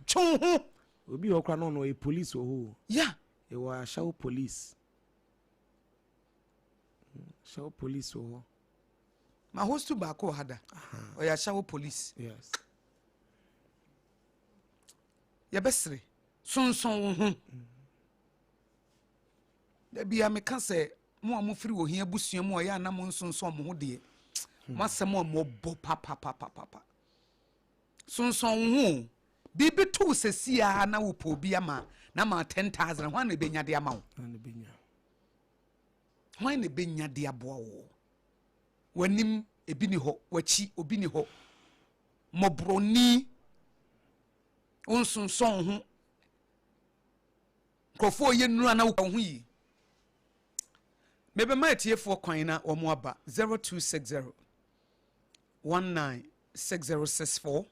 twon ho obi okra no e police ho e wa show police ho ma hostu ba ko hada o ya show police yes ye besre sonson ho da bia me ka se mo amofiri wo hia busua mo ya na mo sonson mo ho de masem mo bo papa sonson ho bibi to sesia na wo po bi ama na ma 10,000 hwan na benya de ama wo hwan na benya de aboa wo wanim ebi ni ho wachi obi ni ho mobroni onsonson ho krofo ye nura na wo ho yi mebe ma etiefo kwan na wo mo aba 0260 196064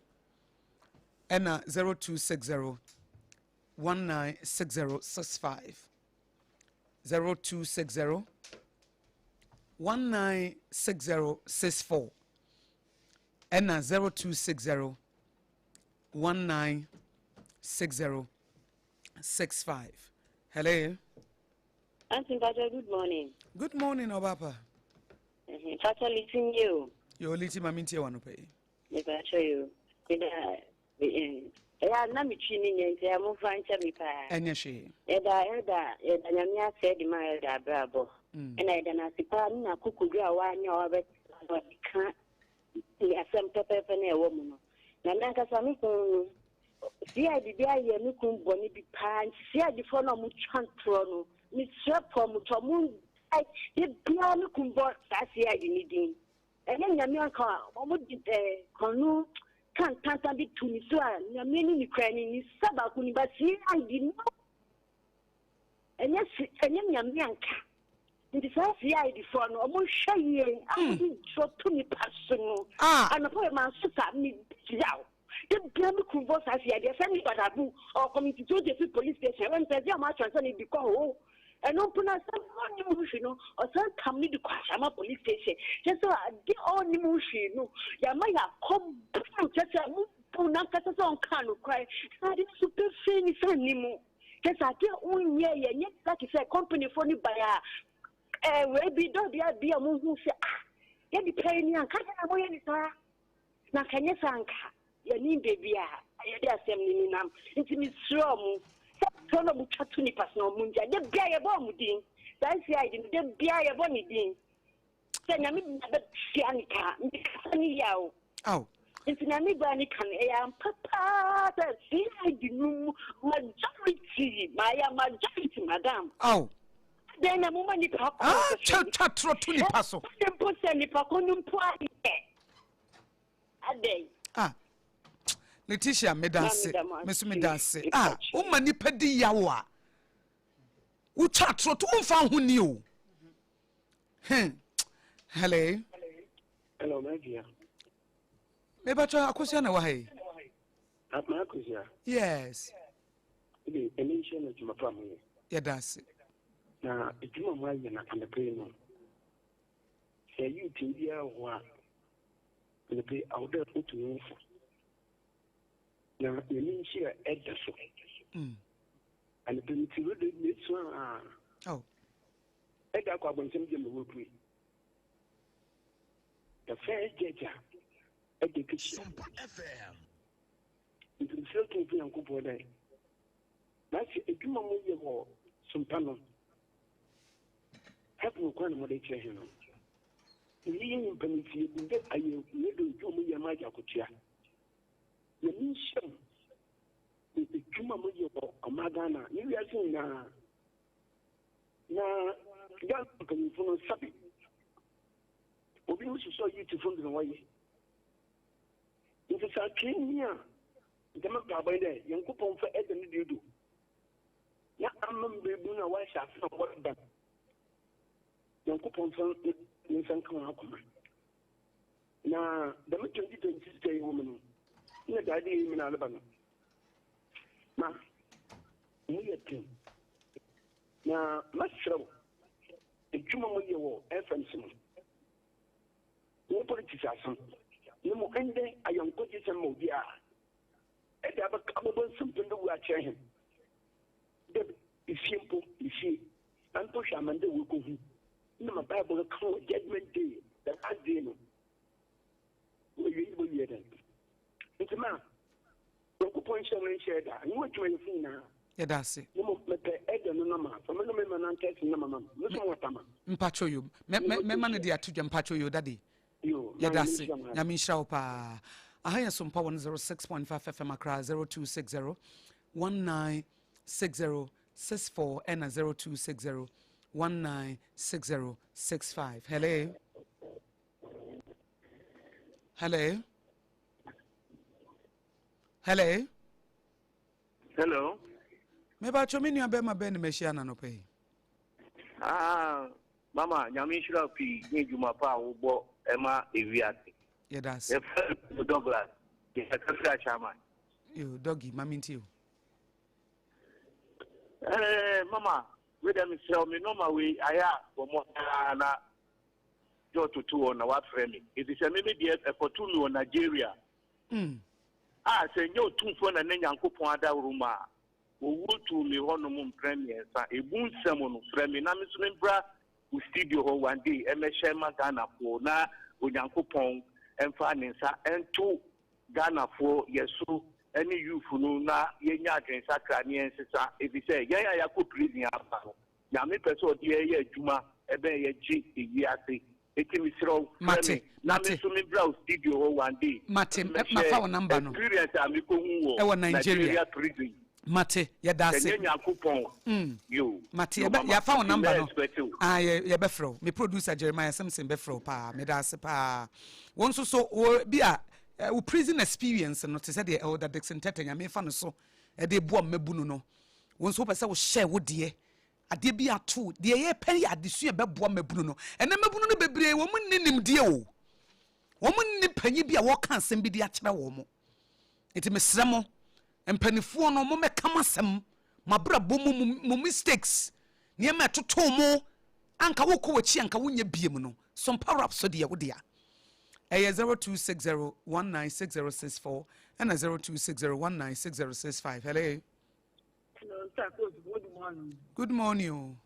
ena 0260 196065 0260 196064 ena 0260 196065. Hello. Auntie Pacha, good morning. Good morning, Obapa. Pacha, listen you. You're listening, Maminti, one pay. Yes, I show you. Yeah, na mi chini nyenze ya mufancha mipa. Enyeshe. Eda nyamia said my eda bravo. Ena eda na sipa na kukujua wanya wabe kan ya sem pepe ne womuno. Na naka sami ko sia di bia ye me kun boni bi pan sia di fo na mu chantro no mi srepo mu to mu ai ye bia me kun bo sa sia di ni din enya nyame anka mo di konu kan tanta bi tu ni so a nyame ni kwani ni saba ku ni ba sia di no enya nyame anka ndi sa sia di fo no mo hwa ye a di so tu ni paso no ana po ma so ka mi yawo the blame could boss as yet, send me Badabu or committee to the police station and says, yeah, my transfer is because and open us some emotional or some come to Kwashama police station. Just so I get all emotional. Yamaya come just a move on can cry. I didn't super finish anymore. Just I get one year, yet that is a company for the buyer. Where be don't be a move who say, get the penny and cut away any sir. Now can you thank ya ni baby a ya dey asem ni nam nti mi sro mu so no bu twatu ni pas no mu nja de bia ye bo mu din dan si ai de bia ye bo ni din se na mi na be tia ni ka ni ya o nti na mi ba ni kan e ya papa ta si ai di nu majority madam then na mu ma ni pa ko twatro tu ni paso tempo se ni pa ko nu po ade Letitia medase medanse umma nipa di yawo a wo twatro to umfa ho ni o hello my dear me bacha Akosua na wa hai Akosua yes emission na juma pa mo ya dase na juma mo ayi na kanapre no say you tindia ho a le pe awda otu no na yemi share edda so and the material de so edda kwa bontem je me wopui the first jeja edda kishi Sompa FM into the circle to yanko boday na si eduma mo ye ho Sompa no hapo kwa na mo de che hino ni yin pamiti nde ayo ne do jomo ye ma ja kutia the mission is the Juma Mojo Amagana. You are saying na young people from Sabi. We also saw you to from the way. It is a clean year. The Maka by there, young couple for Eden you do. Ya I'm baby na why shall from what done. Young couple from Nisan now the mission didn't stay woman. Na dadi mi na alaba no ma mu yetin na masro ejuma mo ye wo FMC no politics asan no mo ende ayanko je sem mo bia e da ba kabon simpin da wa che hin de isimpo isi an to shamande wo ko hu na ma bible kan judgment day that ade no wo ye den it's man don't point share that you want to anything now yeah that's it you must make eden no ma so me no man test no mama no so what am mpacho you me man dey atu mpacho you daddy yeah that's it nyame nshira pa ahaya Sompa 106.5 FM Accra 0260 196064 and 0260 196065 hello me ba cho me nua be ma be ne machia na no pe mama nyame shira pi ni juma pa wo bo ema ewiate yeah that's Douglas the secretary chairman you doggy mami nti mama we dem sell me no ma we aya wo mo na jo to na what frame it is a maybe the for to no Nigeria say no two for na nyankopon adawruma wo to me hono mum premier sa ebun semo no frame na me so me bra u studio ho one day e me share ma Ghana po na onyankopon emfa nensa ento Ghana fo yeso any youth no na yenya adwen sakra ne ensesa e bi say yen ya ko prison aba no ya me person odi ye adwuma ebe ye gi eyi ase Eti mi sro. Mate. Na me so me browse studio one day. Mate, ma fa wo number no. Experience ami ko hu wo. Nigeria prison. Mate, ya da se. Kenya kupon. You. Mate, ya fa wo number no. Ah, ya be fro. Me producer Jeremiah Simpson be fro pa. Me da se pa. Won so bi a wo prison experience no te say the elder Dixon Tetenya me fa no so. E de bo mabunu no. Won so pese wo share wo de. Ade bi ato de ye pɛ ya adesu e be bo mabunu no. Ene mabunu no bebre wo mun ninim de o. Wo mun ni panyi bi a wo kan asem bi de a kyerɛ wo mo. Enti mesrɛ mo mpanifuo no mo meka masem mabra bo mo mistakes ne ma toto mo anka wo ko wachi anka wo nya biem no Sompa Rhapsody ye wo dia 0260196064 and 0260196065. Hello. Hello, sir. Good morning. Good morning.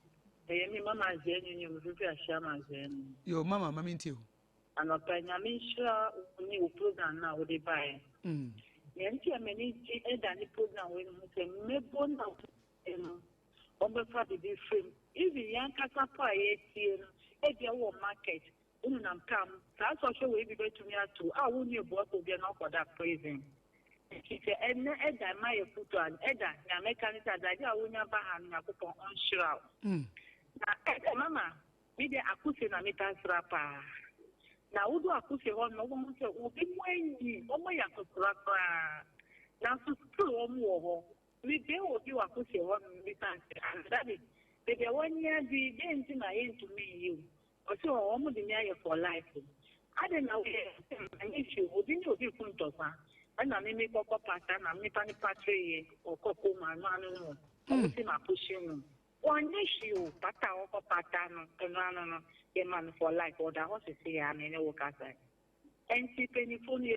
Me mama Zen, you will be a shaman Zen. Yo, mama, mammy, too. And a penamisha, new program now with the buy. Yanti a many and the program when we say, Mebon out on the Friday frame. If the young Casapa 18, if you want market, unam come, that's also will be to me too. I won't you both will be an offer that praising. She said, and Edda, my foot and Edda, your mechanic, I won't have a coupon on shroud. Now, Mama, be the Akosua meter rapper. Now, who do Akosua one? No one will be when oh my Akosua. Now, to school or more, we will do Akosua one meter. That is, the 1 year be dancing my end to me, you. Or so almost the year for life. I don't know if you would be front of her. And I make up a pattern, I'm nipping patry or cocoa my man. I'm pushing. One issue, but our pattern, and no, a man for life, or the horse is here, I mean, work outside. And see, pennyphone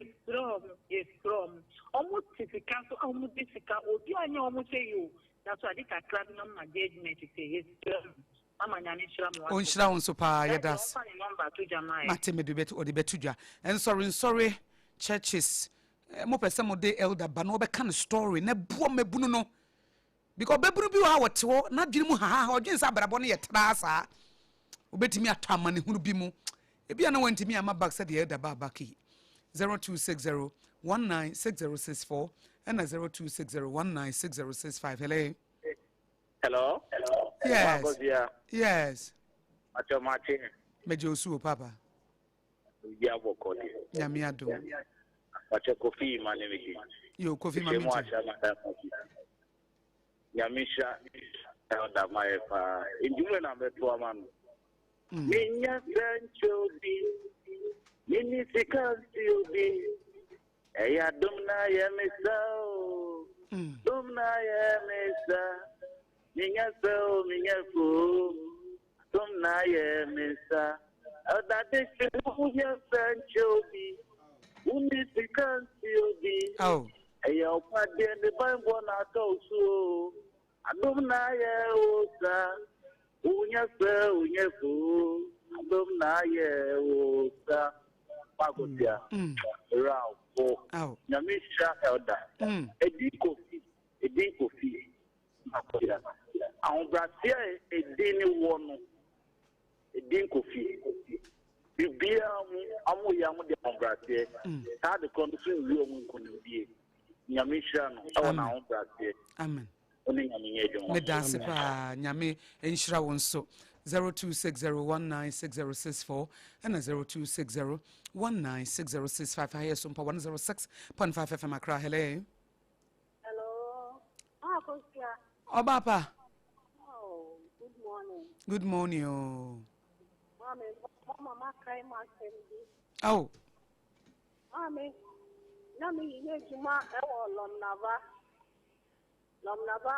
is from almost difficult, almost difficult, or do I know almost say you? That's why I think I clap my judgment to say it's on shra on so pa yedas mate me do bet o de betudwa and sorry churches mo pese mo de elder ba no be kan story na buo mabunu no because babunu bi wa wote wo na dwene mu ha odwensa abrabo no ye tra sa obetimi atama ne hunu bi mu e bia na wantimi ama back said the elder ba ki 0260196064 and 0260196065. Hello. Yes. Yes. Macho Martin. Mejo su papa. Ya boko ni. Ya mi ado. Macho Kofi manemi. Yo Kofi mami. Ya misha da mai pa. Injume na meto amanu. Minya sancho bi. Mini sikansi obi. Eya dumna ya mesao. Dumna ya mesa. Minha fo, na ye mesa. That is the Sanchobi, Unificancy. Oh, a young party and the Bible not also. I don't know osa. Unya fo, osa. Pagodia, Rao, oh, Yamisha Elda, a deep coffee. Àwọn Brazil èdè ni wọnú èdè Kofi bibia amu ya mu de àwọn Brazil ta de condition wi omu nkonibie nyame hira no awu na àwọn Brazil amen oni nyame yedo me dance pa nyame enhira won so 0260196064 and 0260196065 here Sompa 106.5 FM Accra. Hello. Akosua. Oh, Papa. Oh, good morning. Good morning. Oh. Mama, cry my baby. Oh. Mommy, Nami, you Juma, Lomnava,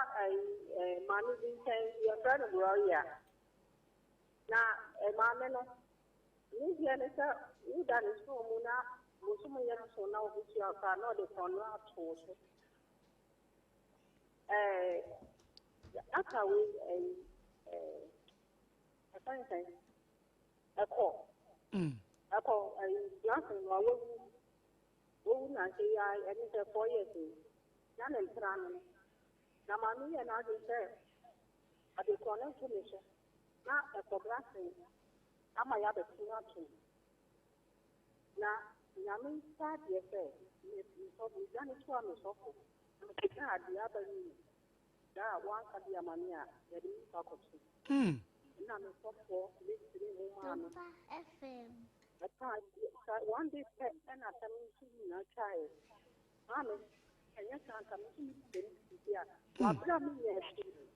managing your friend of Roya. Now, a mamma, you done is so Muna, Musuma, so now which you are not the corner to. That's how we a call. A call, nothing. Who not say I and 4 years. None and Tran. Namami and I say, at the corner commission, not a progressing. ama ya bɛtena ato na nyame nsa deɛ sɛ mesɔne to a mesɔfo na mekeka adeɛ aba ni da a wanka de amane a yɛde nipa kɔto na mesɔfoɔ mesiri ho maa no one day pɛ ɛna sɛ me nso nyinaa twaeɛ maa me ɛnyɛ sanka me nso mesiri sisi a wabra me nyɛ ahwii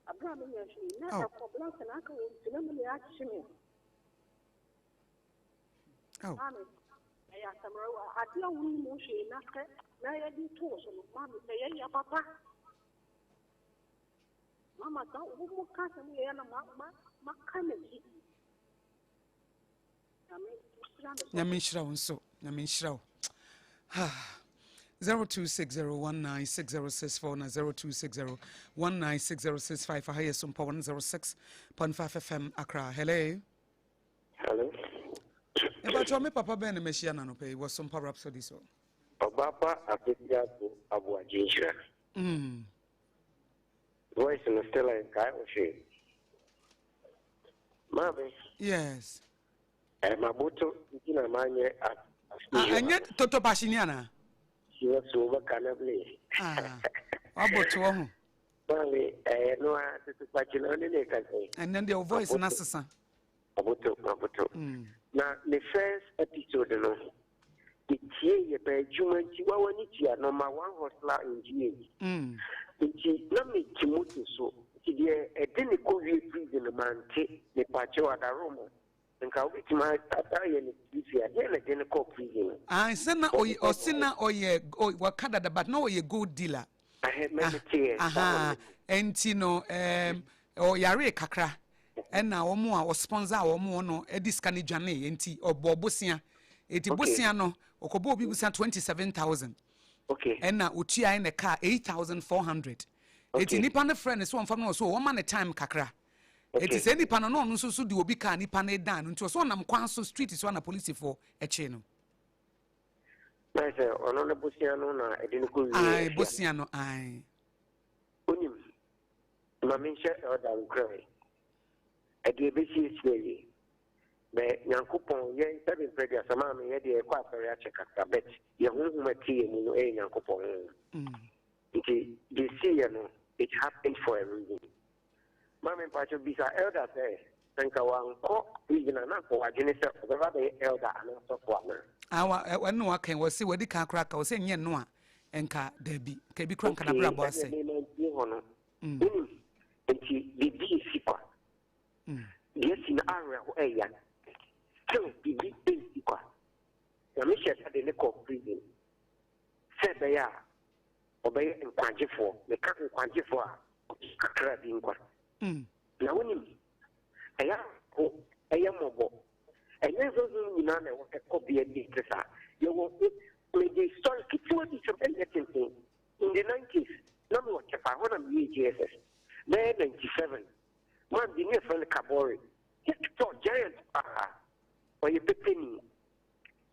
abra me nyɛ ahwii na ɛkɔbla sɛ na aka wɔ ntina mu ne akyehye me maa me ɛyɛ asɛmmerɛ wɔ adeɛ a wonim mu hwee na sɛ na yɛde too so no maa me sɛ yɛyɛ papa mama sa wo ka sɛ mo yɛyɛ na maka n'akyi nyame nhyira wo nso nyame nhyira wo 0260196064 na 0260196065 aha yɛ Sompa 106.5 FM Accra. Hello. Eba me papa ben na machia na no pay was Sompa Rhapsody so. Obapa Akosua Aboagye. Voice no still in kai o she. Mabe. Yes. Mabuto nkina manye anya toto bashiniana. She was over canably. Aboto ho. Bale no a to pachino ne ka say. And then the voice na sesa. Mabuto. Na the first episode no. Itie ye be juma ti wa wani ti number 1 hostler in GH. Nti na me kimuto so. Ti de edeni ko wie prison man te ne pacho adaromo. Nka obi ma tata ye ne prison ade na de ne ko prison. Sena osina oye wakada da but no oye gold dealer. Enti no o yare kakra. Ena omo a o sponsor omo no ediska ne dwane enti obobosia. Eti bosia no okobo obi busa 27,000. Okay. Ena otua in the car 8,400. Eti nipa ne friend so onfa no so o ma ne time kakra. Eti se nipa no no so de obi car nipa ne dan nti so nam kwan so street so na police for eche no. Nice ono ne bosia no na edi ko wi. Ai bosia no ai. Onim. Ma menche order nkrai. Edi be si sweli. Me nyankopon ye sabe predia sama me ye de kwa afere acheka bet ye honhom atie ni no nyankopon. They see it happened for a reason. Mama Pacho bisa elder say thanka wanko reason na ko adwene se obeba be elder ana so for na. Awa no aka we se wadi ka kraka we se nye no a enka dabi ka bi kranka na brabo ase. Enti bibi sikwa. Yes in area ho eya. So bibi sikwa. Ya me share de ne ko prison. Se be ya obey nkwagefo me ka nkwagefo a kakra bi nkwa na wonim eya ko eya mobo eya zozo nyina na wo ko bi edi tesa you will with the story keep you anything in the 90s no me watch fa when I'm GSS 97 man di ne friend Kabori to giant or you pepini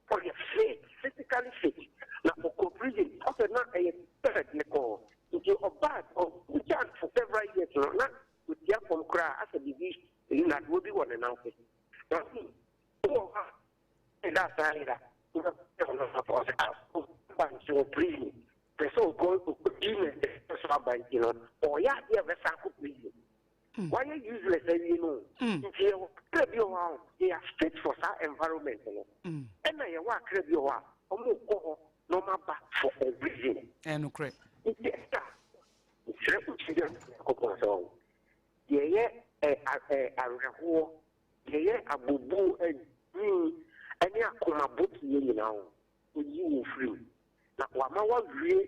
for your fit physically fit na for prison after na a third nickel into a bad of which for several years na with your from cry as a disease in that will be one announcement. And that's so prison. The so called prison or yeah, prison. Why are useless you know? They are fit for that environment. And I walk you are no matter for a reason. And correct. Yeah, abubu and ya kumabuki you know, you free. Now, Wama really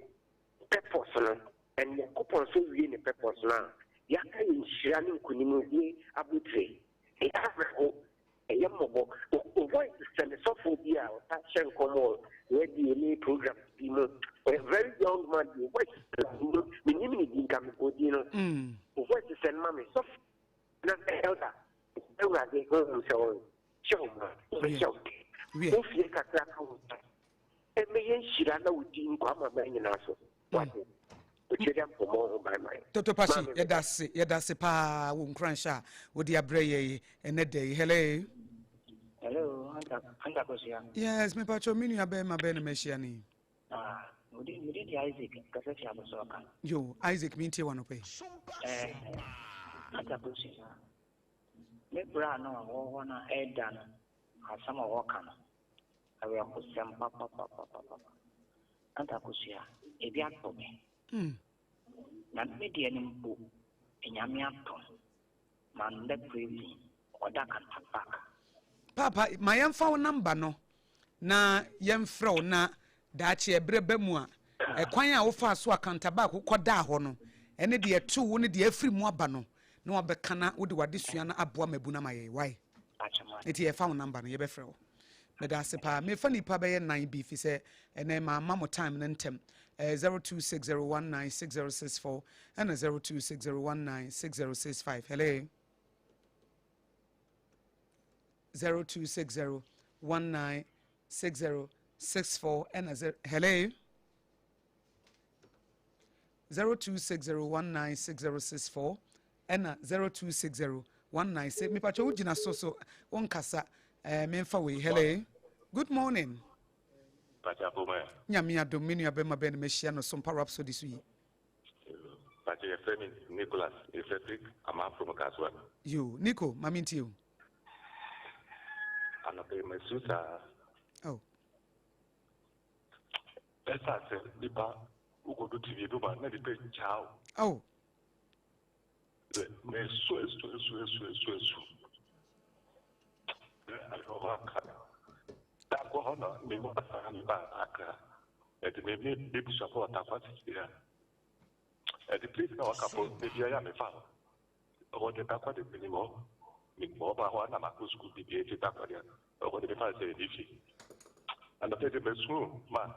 purpose and your coupon so really purpose now. Yaka in Shani Kunimudi Abutre. A Yamobo, avoid the xenophobia or passion common, where the LA program, a very young man, you watch the minimum income, who watch the send mommy soft, not the elder. They go themselves. Show me, show me. If you can crack out, and me and Shirana would do Kwama Bangin also. What? Toto Pashi, Yedasi pa Wunkransha, with the Abreye and Nede. Hello, Akosua. Yes, me pacho mini abe ma ben meshiani. We did Isaac, Cassette Abosoka. Yo, Isaac minti one pay. Akosua. Me brano, one Edan, has some walker. I will put some papa. Akosua, a biat for me. Not median book in Yamiaton. Man, let crazy, or that can back. Papa, my phone number no. Na yemfro na dachi ebrebe mu a ekwan a wo fa so akanta ba ko koda ho no ene de etu wo ne de afri mu aba no na wabeka na wo de wade sua na aboa mabu na maye why eti e phone number no ye be frɛ me da se pa me fa nipa be ye 9 bi fi se ene ma mamo time ne ntem 0260196064 and 0260196065 hello 0260196064 and hello 0260196064 and 026019 me pacho ujina so on kasa memfa we hello good morning pacha poma nyame adomini abema ben mehia no Sompa Rhapsody so yi pacha your friend Nicholas Patrick I'm from Akosua yo Nico maminti you anape mesusa oh esa se dipa ugodo tv do ba na dipa chao oh me so da ko hono me mo pa ni ba aka et me bi support akwati ya et please na wakapo me bia ya me fa o de ta kwa de ni mo ba ho na ma ko school bi e ta kwa ya o de fa se difi and the me su ma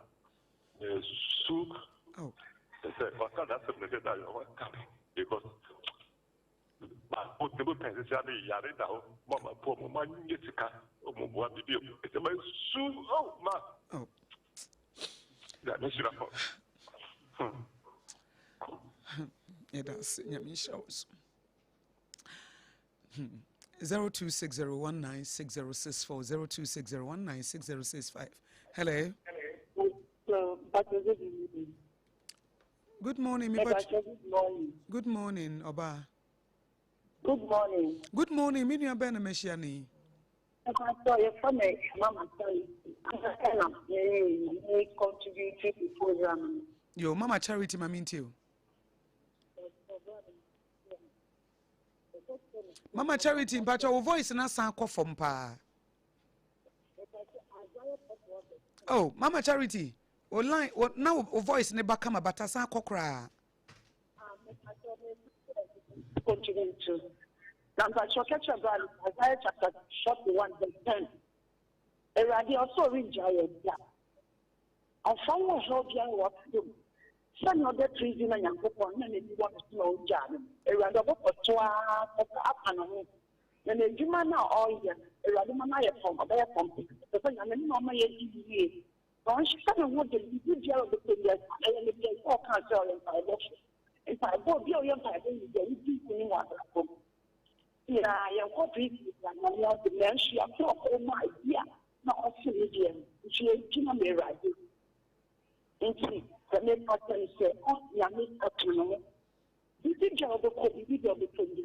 su oh se o ka da se me da yo ka because ma o te bo pense se abi ya re da o ma po mo ma nyetika o mo bo abi bi o se me su oh ma oh da me shira po yeah that's nyame shows 0260196064 0260196065 hello good morning good morning oba Good morning. Good morning. Me nua ben meshiani. I saw your family, Mama Charity. I'm contributing to the program. Yo, Mama Charity, maminti you. Mama Charity, but your voice na sound from pa. Oh, Mama Charity. Online, what now? Voice never come about a sound kokra. Contribute to. Number Isaiah chapter 41 verse 10. Eradi also read Giant. I found a help young what to do. Some other trees in a young couple and you want to know Jan. Eradi for 2 up and on. Then the human now all year. Eradi Mama from a bear pumping. The thing I mean, Mama, yes, don't she come and the jail of the previous and the all cancer and by election. If I go be your father, you get anyone. Yeah, I hope it is the man she applied for my idea. Not Australian. She is Jimmy right. And see, the main person said, oh, Yami, autonomy. This is job of the video between the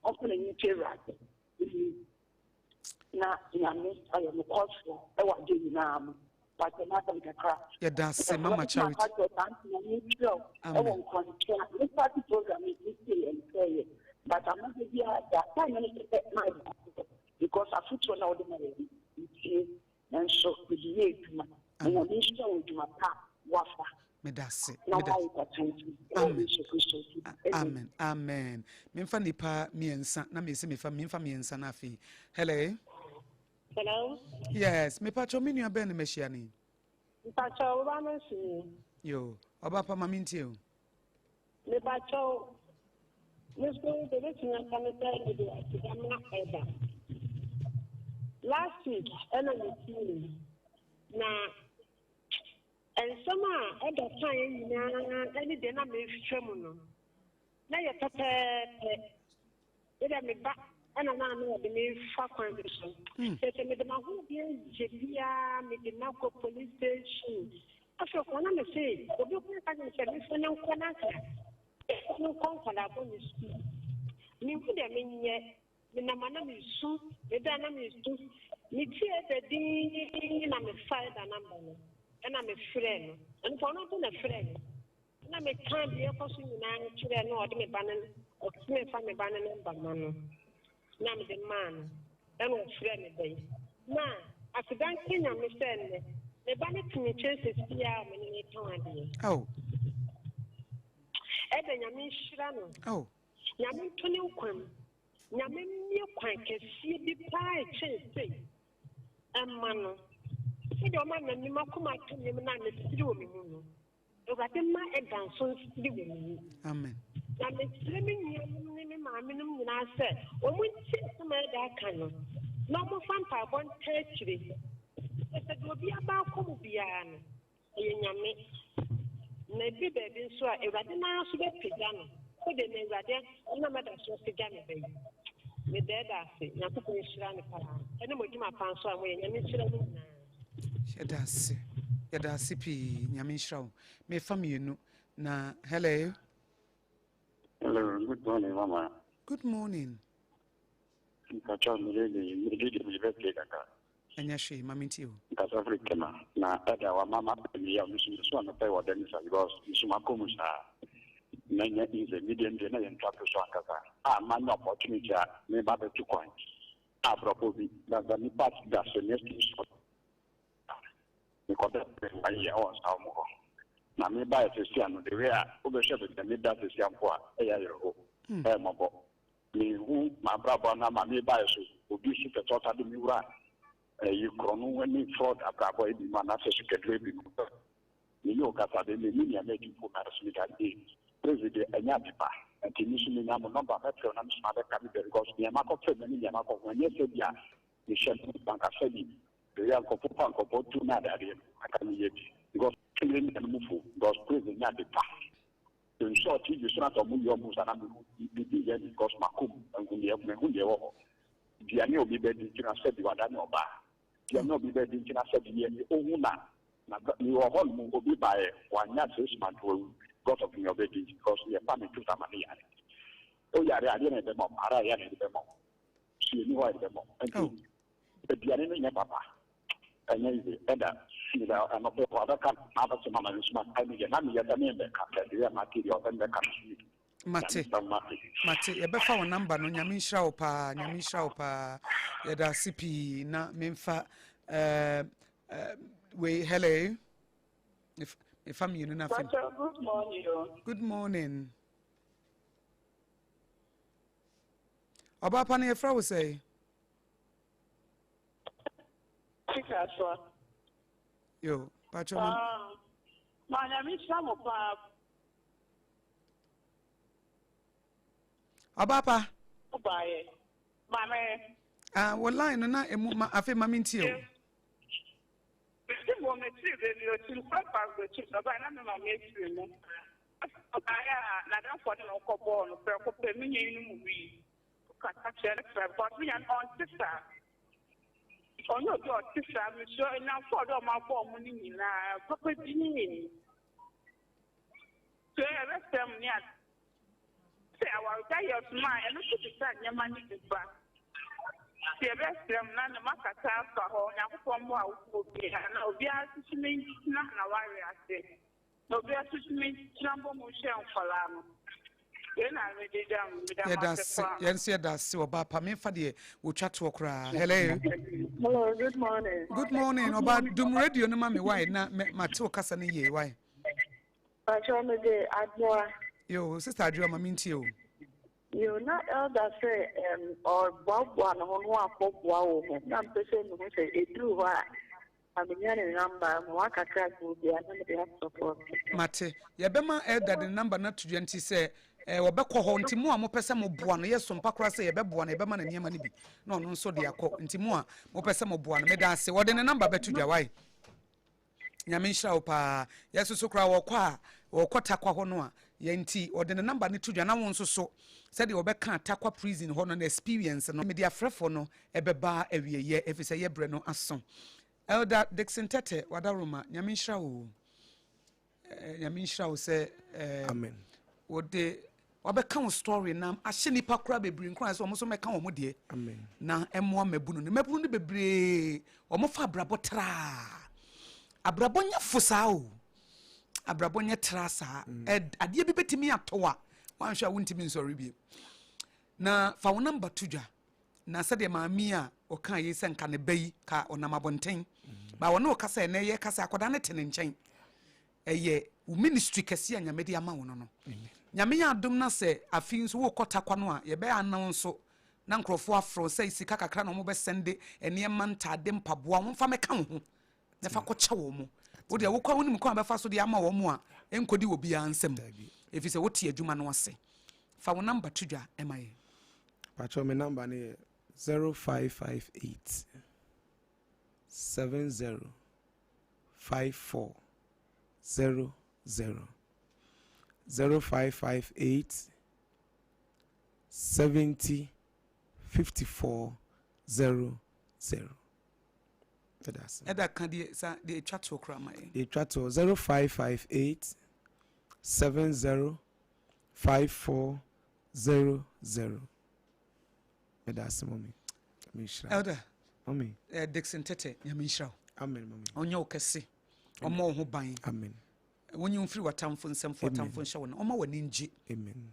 often a new right. Now, Yami, I am a coach for I want to do now. But the matter with the craft. Yeah, that's Mama Charity. But I'm not here that time my because I put on all the money. And so the year and I wish to my path wafa. Amen. Amen. Memfa nipa miensa na me se mefa memfa miensa na afi. Hello. Hello. Yes, me pacho me nua ben mehia ni. Pacho oba na si. Yo, oba pa maminti o. Me pacho Let's go to the next last week, and I'm now And some at the time, any dinner may film. Now you're pepper, me back, and I know the name Fakon. There's a madam who be Jebia, me the Marco police station. After one, I say, the book I can say, no Konaka. No conquer bonus. Me put them in yet. The Namana is soon, the Danam is too. Me tear the ding, and I'm a side and number. And I'm a friend, and for not a friend. And I'm a kind of person now to the North Bannon or Smith from a banana banana. Now I'm the man, and I'm friend day. Now, after that, I'm a friend. The banner to me chances here many times. Oh, Evan, Yamin Shrano. Oh, Yamin Tony, Yamin Milk can see the pie chase. And Mano. Your man and you come out to him and I'm still with you. Over the man and dance so still with me. Amen. I'm explaining my minimum when I said, when we see some of that kind of no more fun for one territory. It will be about Cobian. Maybe baby, so I rather now to get piano. Put the name right there, no matter so piano baby. With that, I say, not to finish around the park. And I'm going to my pants away and I'm Yada sipi nyamishrao me family no na hello Good morning, Mama. Good morning. Anyashe maminti o. South Africa na ada wa mama ya msusu na pewa denisa because msumako musa na nya inze median de na yentwapo so akaka man opportunity me ba be to coin apropobi that the part that the next is because that ya on samu na me ba se sia no de we a obehwe be me da se sia mpo a ya yero mabo me hu ma brabo na ma me ba so obi shi pe tota de mi wura you chrono when you fraud abrabo e bi ma na se skedwe bi ni yo kasa de ni ya make you na so that day president anya bipa anti ni sumi na mo number metro na so na ka bi because ni ma ko fe ni ya ma ko when you say bia ni shedu banka sabi de ya ko popa ko potu na da de aka ni ye bi because ni ni move because president nya bipa in short you should not move your moves and be because makum and kun ye wo dia ni obi be di kina sabi wada ni oba dia no be di kina sabi ye ohun na ni wo hol mu obi ba e wanya treatment wo god of your baby because we are family to family ya o ya re ade na be mo ara ya na be mo si ni wa be mo and dia ni nya papa anya ibe eda si da ana pe wa da kan na ba se mama ni sma ai ni na mi ya da ni be ka dia material ben be kan Mate, yebefa wo number no nyame nhira wo pa yeda CP na memfa we hello if I'm you na fam. Good morning. Good morning. Oba pa na yefra wo say? Akosua. Yo, pacho ma nyame nhira mo pa. Abapa. Obaye. Mame. What line na emu ma afi maminti o. Ti mo me ti be mi o ti papa go ti so ba na me ma me ti mu. Obaye na dan for no ko ball no pe ko pe mi yin mu wi. Ka ta chere pe but mi an on sister. Onyo do sister mi so na for do ma bo mu ni na papa di ni. So e rest am ni at our guy of mine, and look at the money is back. The best them none of Macata for home, now from what will be, and I'll be asked to me, not a warrior. I say, no, be asked to me, Jumbo Mushem for Lam. Then I read it down. Yes, that's so about Pame Fadi, we chat to Okra. Hello. Hello, good morning. Good morning. About Doom Radio, no mammy, why not Matto Cassani? Why? I told me the Admoa. Yo, sister, I minti you. You not elder say or Bob one on pop wow. I'm person who say it do what. I'm in number one crack will be another support. Mate, Yabema elder the number not to 20 say Wabeko ho nti mo pese mo boa no yeso mpa kra se yebeboa na ebema na niema ni bi no no so de akọ nti mo pese mo boa no me da se wo de ne number betu dwa why nyame nhyira wo pa yeso so kra wo kwa wo kota kwa ho no a yenti ode ne number ne to dwa na won so so said the obeka takwa prison ho no experience no media frefo no ebeba awieye efise ye bre no aso elder Dixon Tete wadaroma nyame nhyira wo se amen ode obeka wo story nam ahye nipa kra bebri nkran so omo so meka wo mo de amen na emo mabunu ne bebre omo fa brabo tra abrabonya fosao abrabonya trasa ade bi betimi atowa wanhwa wontimi nsori bi na fa wo number tudwa na sade maami a oka yese nka ne bayi ka onam abonten ba wo no kasa na ye kasa akoda ne tene nchen eye wo ministry kase anyame de ama wo no nyame ya adom na se afin so wo kota kwa no a ye be announce na nkrofo afro sai sika kakra no mo be sende ene mantade mpaboa wo mfa meka wo ho na fa ko kye wo mo wo de wo kwa wonim kwa be fa so de ama wo mo a enkodi wo bia ansem efise wo tie adwuma no ase fa wo number tudwa emaye pacho me number ne 0558 70 54 00 0558 70 54 00 Eda kan de twato kra mai. De twato 0558 70 54 00. Eda mommy. Mishra. Elder. Mommy. Dixon Tete, Yamishra. Amen, mommy. Onyo kese. Omo ho ban. Amen. When you free watamfo nsem for watamfo nsha wona oma wani nji. Amen.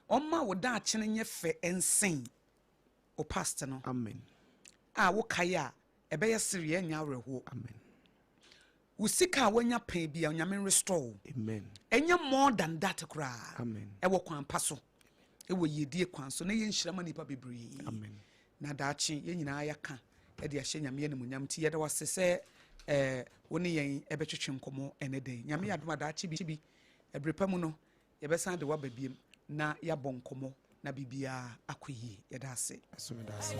Oma woda achene nye fe ensen. O pastor no. Amen. Wo kaya ebeye siri enya awerho. Amen. Usika wanya pen bia onyame restore. Amen. Enya more than that kra. Amen. Ewo kwan paso. Ewo yedie kwan so na ye nhirama nipa bebre. Amen. Na daachi ye nyina ayaka e de ahye nyame ne munyam ti ye de wase se woni yen ebetwetwe nkomo eneden nyame yadoma daachi bi ebrepamu no ye besan de wababiem na ya bonkomo na bibia akoyi ye da ase aso me da ase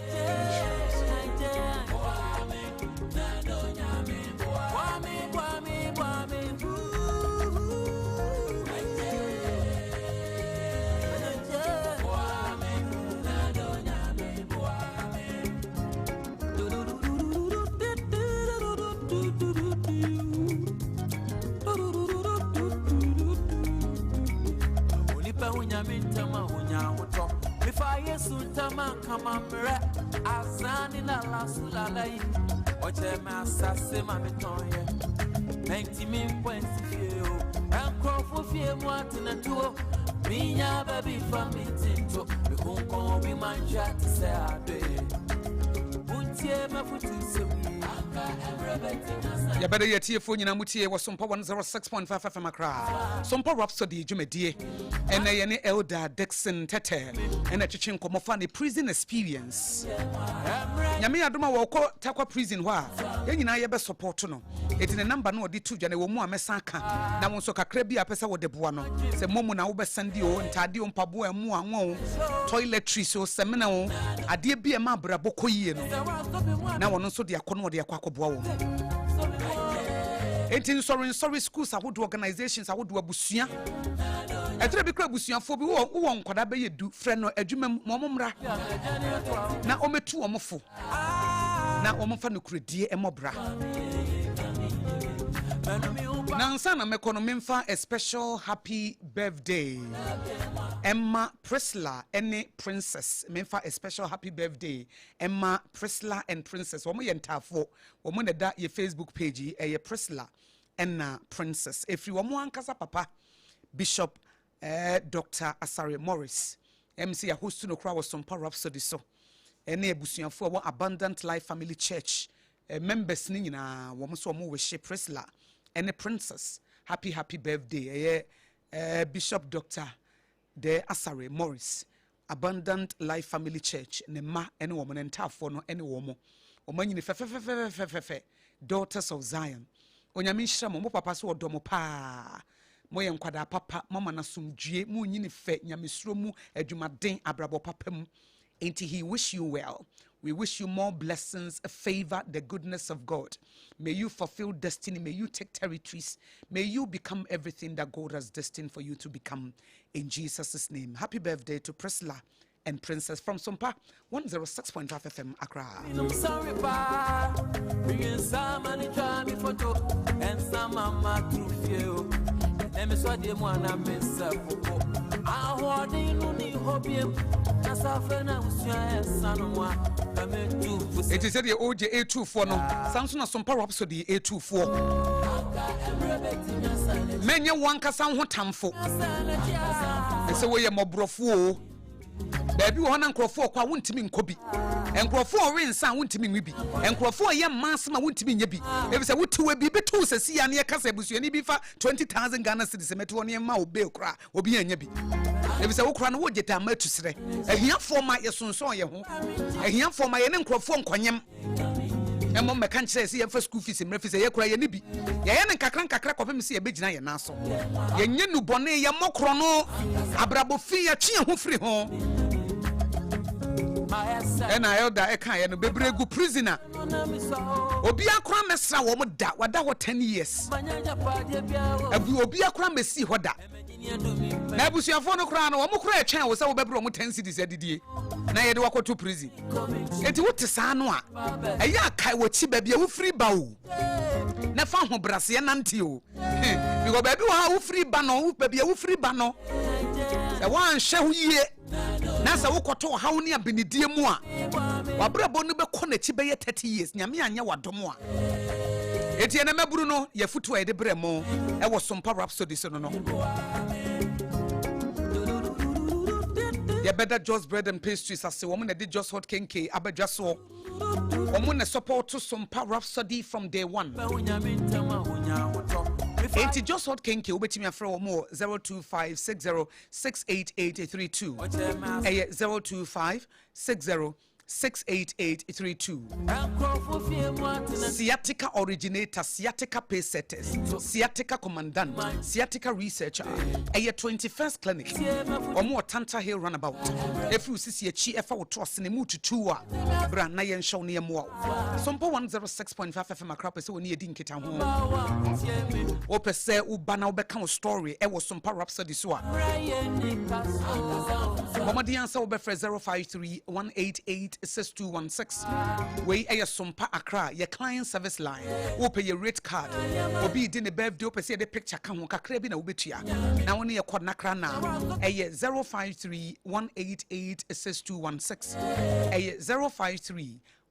Tama kama mre azani la la sulalai oche ma sase ma metonye 90 min points fio ankrofu fie mu atina tuo minya baby family to be konko bi manja se ade untie mafutu semi aka everybody ya bada yetie fo nyina mutie wo Sompa 106.5 FM akra Sompa Rhapsody dwumedie ene ye ne Elder Dixon Tete ene twetwe nkomofa ne prison experience nyame adoma wo ko takwa prison ho a ye nyina ye be support no eti ne number no odi tu dwa ne wo mu amesa aka na wo so kakra bi apesa wo de boa no se momu na wo be sandi o ntade o mpabo amu anwo toiletries so semena wo ade bi e ma brabo koyie no na wo no so de akono de akwakoboa wo enti sorry schools ahodo organizations ahodo abusua etre bi kra abusuafo bi wo nkoda be yedu frɛ no adwuma momomra na ometu omofo na omfa no kuredie emobra na nsa na mekonomi mfa a special happy birthday Emma Priscilla and Princess memfa a special happy birthday Emma Priscilla and Princess wo mo yentafo wo mo da ye Facebook page e Priscilla and Princess every wo mo ankasa papa Bishop Dr. Asare Morris MC a host no crowd was Sompa Rhapsody so ene abusuafo wo Abundant Life Family Church members ni nyina wo mo so mo we she Priscilla and Princess happy birthday Bishop Dr. De Asare Morris Abundant Life Family Church ne ma ene wo mo ntafo no ene wo mo o manyini fe Daughters of Zion onyame nhira mo papa so odo mo pa mo ye nkwada papa mama na sumdue mu nyini fe nyamesuro mu adwumaden abrabo papa mu enti he wish you well We wish you more blessings, favor, the goodness of God. May you fulfill destiny. May you take territories. May you become everything that God has destined for you to become. In Jesus' name. Happy birthday to Priscilla and Princess from Sompa 106.5 FM Accra. I'm sorry, pa. Bringing some money, try me photo, and some mama to feel. Let me saw the one I miss up. I want to need hobby. As I found out, son. It is the OJ A24 no. Samsung Sompa Rhapsody A24. Many one kasan ho tamfo. Ese we ye mobrofo. Baby one nkrofo kwa wontimi nkobi. Nkrofo rensa wontimi nwibi. Nkrofo ye mansema wontimi nya bi. Ebi se wotiwe bi betu sesi ya ne kasa busuani bi fa 20,000 Ghana cedis meto ne ma obe kra obi anya bi. Ebi se wokra no wogeta matu sere. Ahiafo ma ye sonson ye ho. Ahiafo ma ye ne nkrofo nkonyem. Emo me kan kire se ye fa school fees mrefi se ye kra ye ne bi. Ye ye ne kakra kofem se ye begina ye na so. Ye nye nu bone ye mokro no abrabo fi ya twe ho firi ho. And I heard that I can't be bregu prisoner. Obia Kram Mesra woman that what 10 years. Obia Kram see what that. Nabusia phone crown or Mukra Chan was our bedroom 10 cities at the na ye walk to prison. It would to Sanwa. A yakai what she baby free bow. Na found her Brasian until you go baby how free bano, baby free bano. The one show ye. Nasa wokoto ha woni abenidie mu a wabrabo no be connect be 30 years nyame anya wadomo a etie na maburu no ye futu e de bremo e wo Sompa Rhapsody so no ye better just bread and pastries as woman na did just hot kenke abadwaso woman na support to Sompa Rhapsody from day one. It's just hot kenke ubetimi afra wo mo 02560688832 02560688832 Sciatica originator, sciatica pace setters, sciatica commandant, sciatica researcher, a 21st clinic, or more Tanta Hill runabout. If you see a chi efa trust in a mood to 2 brand Nayan show near more. Sompa 106.5 FM Accra so near Dinkita home. Ope se ubana ubekam story, e was Sompa Rhapsody swa. Mama the answer obe 053-188-6216. We a Sompa Accra, your client service line. Open your rate card. Obi din the birthday open see the picture come kakra bi na obetua. Na woni ye kod nakra na. Eye 053-188-6216. Eye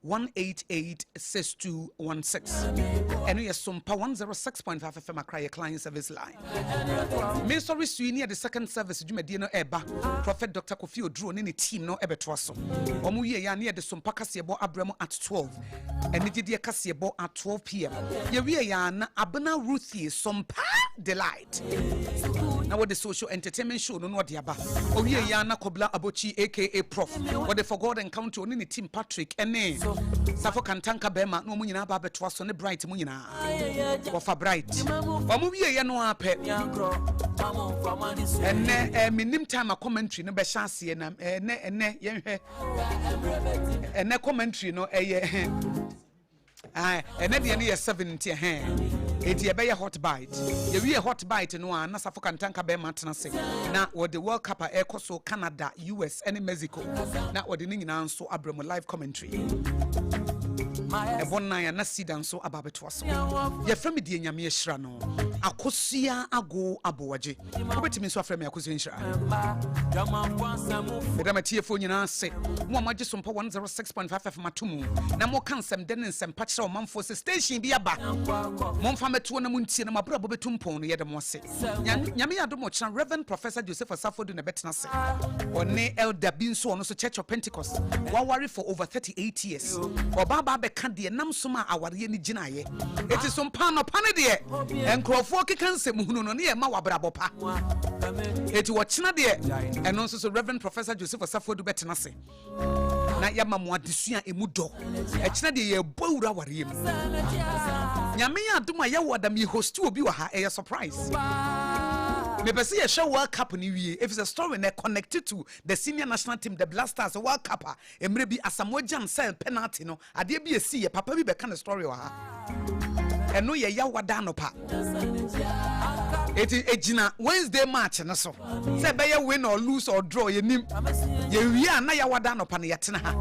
053-188-6216. And we are Sompa 106.5 FM Accra, your client service line. Me sorry suini the second service dwumadi no eba. Prophet Dr. Kofi Oduro ne team no ebetwa so. Omu ye ya ne the Sompa kasebo abramo at 12. And the dia kasebo at 12 p.m. Ye we ya na abena Ruthie Sompa Delight. Now what the social entertainment show no dia ba. O we ya na Kobla Abochi aka Prof. What the For God Encounter on the team Patrick ene Safo Kantanka Bema no mu nyina ba betwa so ne Bright mu nyina. Wo fa Bright. Omu we ya no ape. Ene minim time commentary no be chance na ene yenhwe ene commentary no eye ene de ne 70 eti ebe ye hot bite ye we hot bite no na Safo Kantanka be matena se na wo the World Cup Akosua Canada US and Mexico na wo de ne nyina nso abramo live commentary ebon na sidan so ababeto so ye frame de nyame ehira no Akosua Aboagye obetimi so aframe Akosua ehira bedama tiefo nyina se mo amagye Sompa 106.5 FM matumu na mo kansem den nsem pakira o manfo se station bi aba mo mfa meto na mo ntie na mabra bobetumpon no ye de mo se nyame yado mo kira Reverend Professor Joseph Safodu na betena se one elder bi nso ono so Church of Pentecost wa worry for over 38 years obaba be ka de nam soma aware ni ginaye eti Sompa no pane de enkrofo keka nsem hunu no ne ye ma wabrabo pa eti wo kina de eno nso so Reverend Professor Joseph Safodu betena se na yama mo adesua emudo e kina de ye bowura ware mu nyame ya adoma ye wodam ye host obi wa ha e surprise Me pese ye show World Cup ni wie. If it's a story na connected to the senior national team, the Blasters World Cup, emre bi Asamoah Gyan sell penalty no. Ade bi esi ye papa bi be ka na story wa ha. Eno ye ya wada no pa. Ejina Wednesday match no so. Say be ye win or lose or draw ye nim. Ye wi na ya wada no pa na ye tena ha.